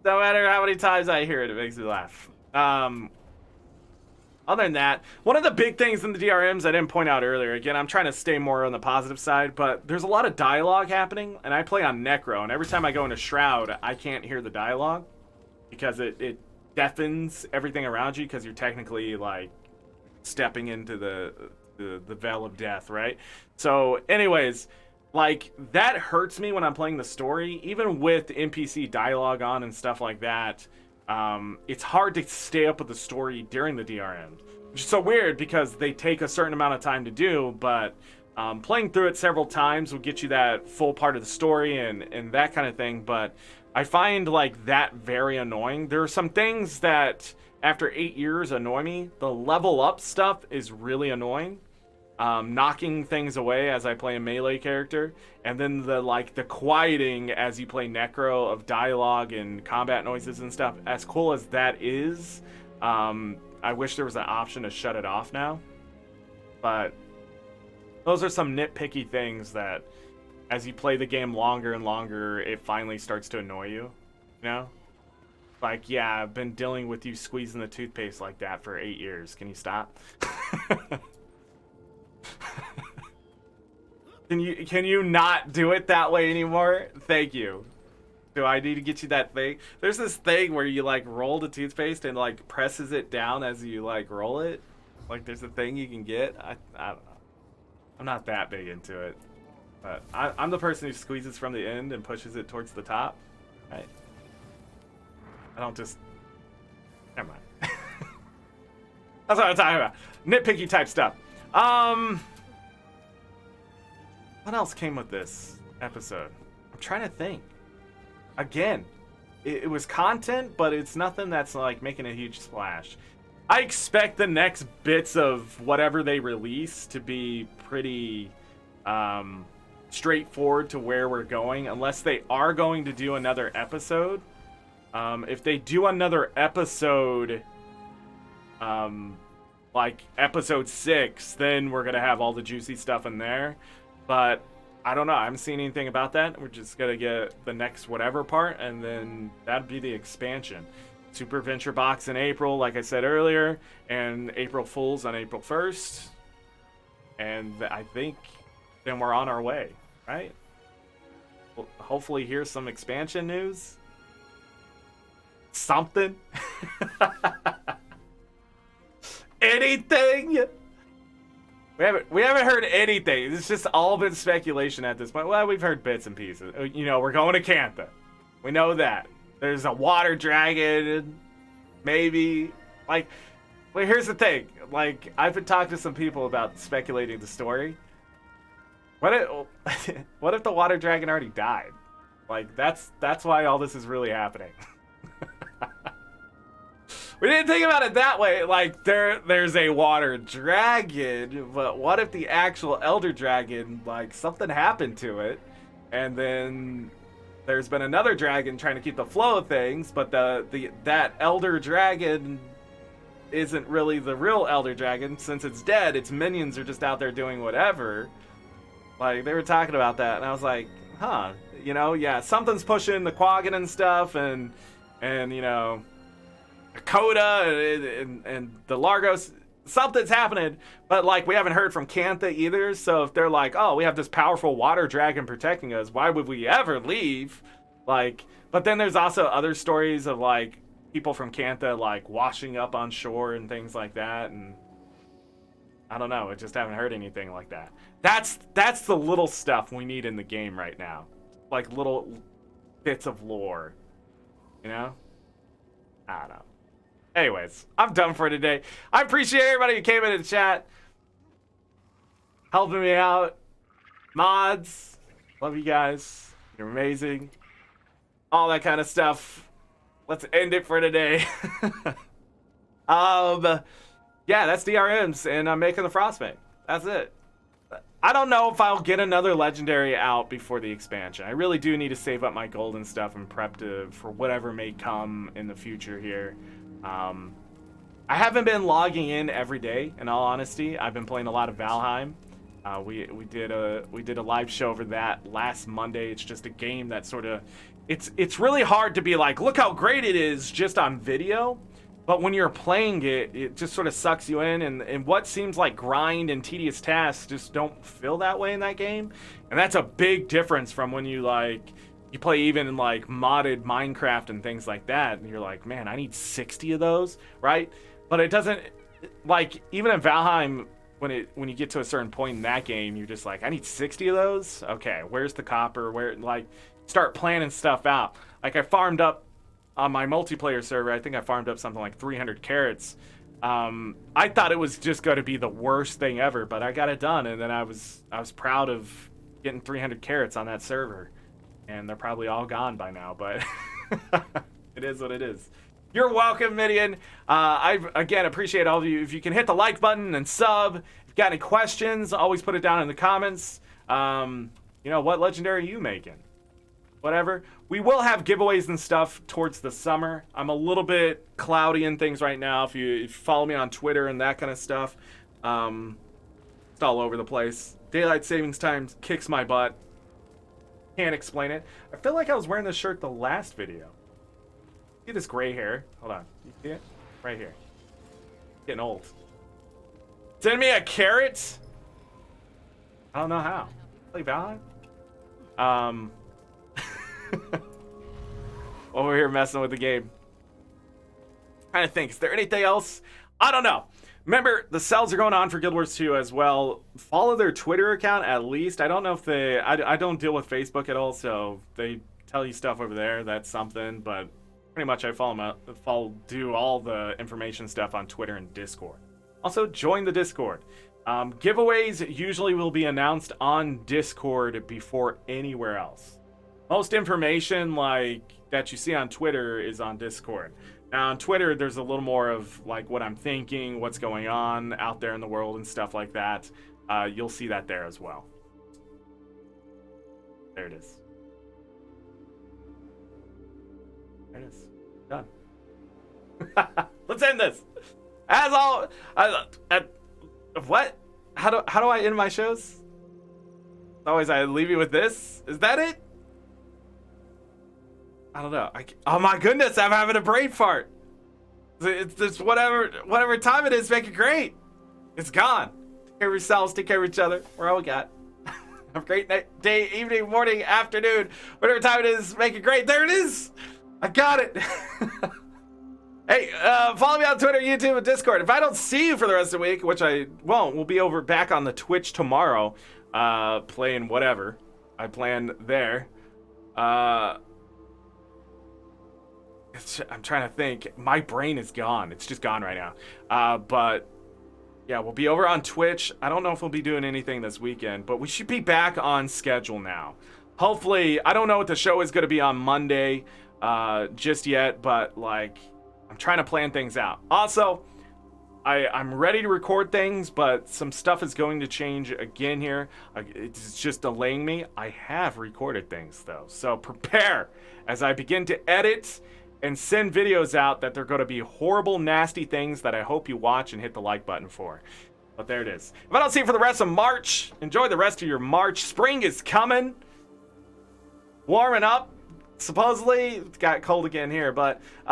[SPEAKER 1] No matter how many times I hear it, it makes me laugh. Other than that, one of the big things in the DRMs I didn't point out earlier, again, I'm trying to stay more on the positive side, but there's a lot of dialogue happening, and I play on Necro, and every time I go into Shroud, I can't hear the dialogue because it deafens everything around you because you're technically, like, stepping into the veil of death, right? So, anyways, like, that hurts me when I'm playing the story, even with NPC dialogue on and stuff like that. It's hard to stay up with the story during the DRM, which is so weird because they take a certain amount of time to do, but playing through it several times will get you that full part of the story and that kind of thing. But I find like that very annoying. There are some things that after 8 years annoy me. The level up stuff is really annoying. Knocking things away as I play a melee character, and then the quieting as you play Necro of dialogue and combat noises and stuff. As cool as that is, I wish there was an option to shut it off now. But those are some nitpicky things that, as you play the game longer and longer, it finally starts to annoy you. You know? Like, yeah, I've been dealing with you squeezing the toothpaste like that for 8 years. Can you stop? Can you not do it that way anymore? Thank you. Do I need to get you that thing? There's this thing where you like roll the toothpaste and like presses it down as you like roll it. Like there's a thing you can get. I don't know. I'm not that big into it. But I'm the person who squeezes from the end and pushes it towards the top. Right? I don't just... Never mind. That's what I'm talking about. Nitpicky type stuff. What else came with this episode? I'm trying to think. Again, it was content, but it's nothing that's like making a huge splash. I expect the next bits of whatever they release to be pretty straightforward to where we're going, unless they are going to do another episode. If they do another episode, like episode 6, then we're gonna have all the juicy stuff in there. But I don't know. I haven't seen anything about that. We're just gonna get the next whatever part, and then that'd be the expansion. Super Venture Box in April, like I said earlier, and April Fools on April 1st. And I think then we're on our way, right? We'll hopefully hear some expansion news. Something. Anything. We haven't heard anything. It's just all been speculation at this point. Well, we've heard bits and pieces. You know, we're going to Cantha. We know that. There's a water dragon. Maybe. Like, well, here's the thing. Like, I've been talking to some people about speculating the story. What if the water dragon already died? Like, that's why all this is really happening. We didn't think about it that way. Like, there's a water dragon, but what if the actual elder dragon, like, something happened to it, and then there's been another dragon trying to keep the flow of things, but that elder dragon isn't really the real elder dragon. Since it's dead, its minions are just out there doing whatever. Like, they were talking about that, and I was like, huh, you know, yeah, something's pushing the Quaggan and stuff, and you know, Coda and the Largos, something's happening, but like we haven't heard from Cantha either. So if they're like, oh, we have this powerful water dragon protecting us, why would we ever leave? Like, but then there's also other stories of like people from Cantha like washing up on shore and things like that, and I don't know, I just haven't heard anything like that. That's the little stuff we need in the game right now, like little bits of lore, you know. I don't know. Anyways, I'm done for today. I appreciate everybody who came into the chat, helping me out. Mods, love you guys. You're amazing. All that kind of stuff. Let's end it for today. Yeah, that's DRMs, and I'm making the Frostbite. That's it. I don't know if I'll get another legendary out before the expansion. I really do need to save up my gold and stuff and prep for whatever may come in the future here. I haven't been logging in every day, in all honesty. I've been playing a lot of Valheim. We did a live show over that last Monday. It's just a game that sort of, it's really hard to be like, look how great it is just on video. But when you're playing it, it just sort of sucks you in, and what seems like grind and tedious tasks just don't feel that way in that game. And that's a big difference from when you play even like modded Minecraft and things like that, and you're like, man, I need 60 of those, right? But it doesn't, like, even in Valheim, when you get to a certain point in that game, you're just like, I need 60 of those? Okay, where's the copper? Where, like, start planning stuff out. Like, I farmed up on my multiplayer server, I think I farmed up something like 300 carrots. I thought it was just going to be the worst thing ever, but I got it done, and then I was proud of getting 300 carrots on that server. And they're probably all gone by now, but it is what it is. You're welcome, Midian. I, again, appreciate all of you. If you can hit the like button and sub. If you've got any questions, always put it down in the comments. You know, what legendary are you making? Whatever. We will have giveaways and stuff towards the summer. I'm a little bit cloudy in things right now. If you follow me on Twitter and that kind of stuff, it's all over the place. Daylight savings time kicks my butt. Can't explain it. I feel like I was wearing this shirt the last video. See this gray hair? Hold on. You see it? Right here. Getting old. Send me a carrot? I don't know how. Play Valheim? Over here messing with the game. Trying to think, is there anything else? I don't know. Remember, the sales are going on for Guild Wars 2 as well. Follow their Twitter account at least. I don't know if they... I don't deal with Facebook at all, so they tell you stuff over there. That's something, but pretty much I do all the information stuff on Twitter and Discord. Also, join the Discord. Giveaways usually will be announced on Discord before anywhere else. Most information like that you see on Twitter is on Discord. Now on Twitter, there's a little more of like what I'm thinking, what's going on out there in the world and stuff like that. You'll see that there as well. There it is. There it is. Done. Let's end this. As all, what? How do I end my shows? Always I leave you with this. Is that it? I don't know. Oh my goodness, I'm having a brain fart. It's just whatever time it is, make it great. It's gone. Take care of yourselves, take care of each other. We're all we got. Have a great night, day, evening, morning, afternoon, whatever time it is, make it great. There it is. I got it. Hey, follow me on Twitter, YouTube, and Discord. If I don't see you for the rest of the week, which I won't, we'll be back on the Twitch tomorrow, playing whatever I plan there. I'm trying to think. My brain is gone. It's just gone right now. But yeah, we'll be over on Twitch. I don't know if we'll be doing anything this weekend, but we should be back on schedule now. Hopefully, I don't know what the show is going to be on Monday just yet, but like I'm trying to plan things out. Also, I'm ready to record things, but some stuff is going to change again here. It's just delaying me. I have recorded things though, so prepare as I begin to edit and send videos out that they're going to be horrible, nasty things that I hope you watch and hit the like button for. But there it is. If I don't see you for the rest of March, enjoy the rest of your March. Spring is coming. Warming up. Supposedly, it got cold again here, but if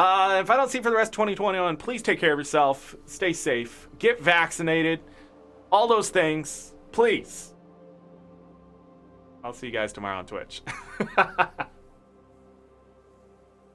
[SPEAKER 1] I don't see you for the rest of 2021, please take care of yourself. Stay safe. Get vaccinated. All those things. Please. I'll see you guys tomorrow on Twitch.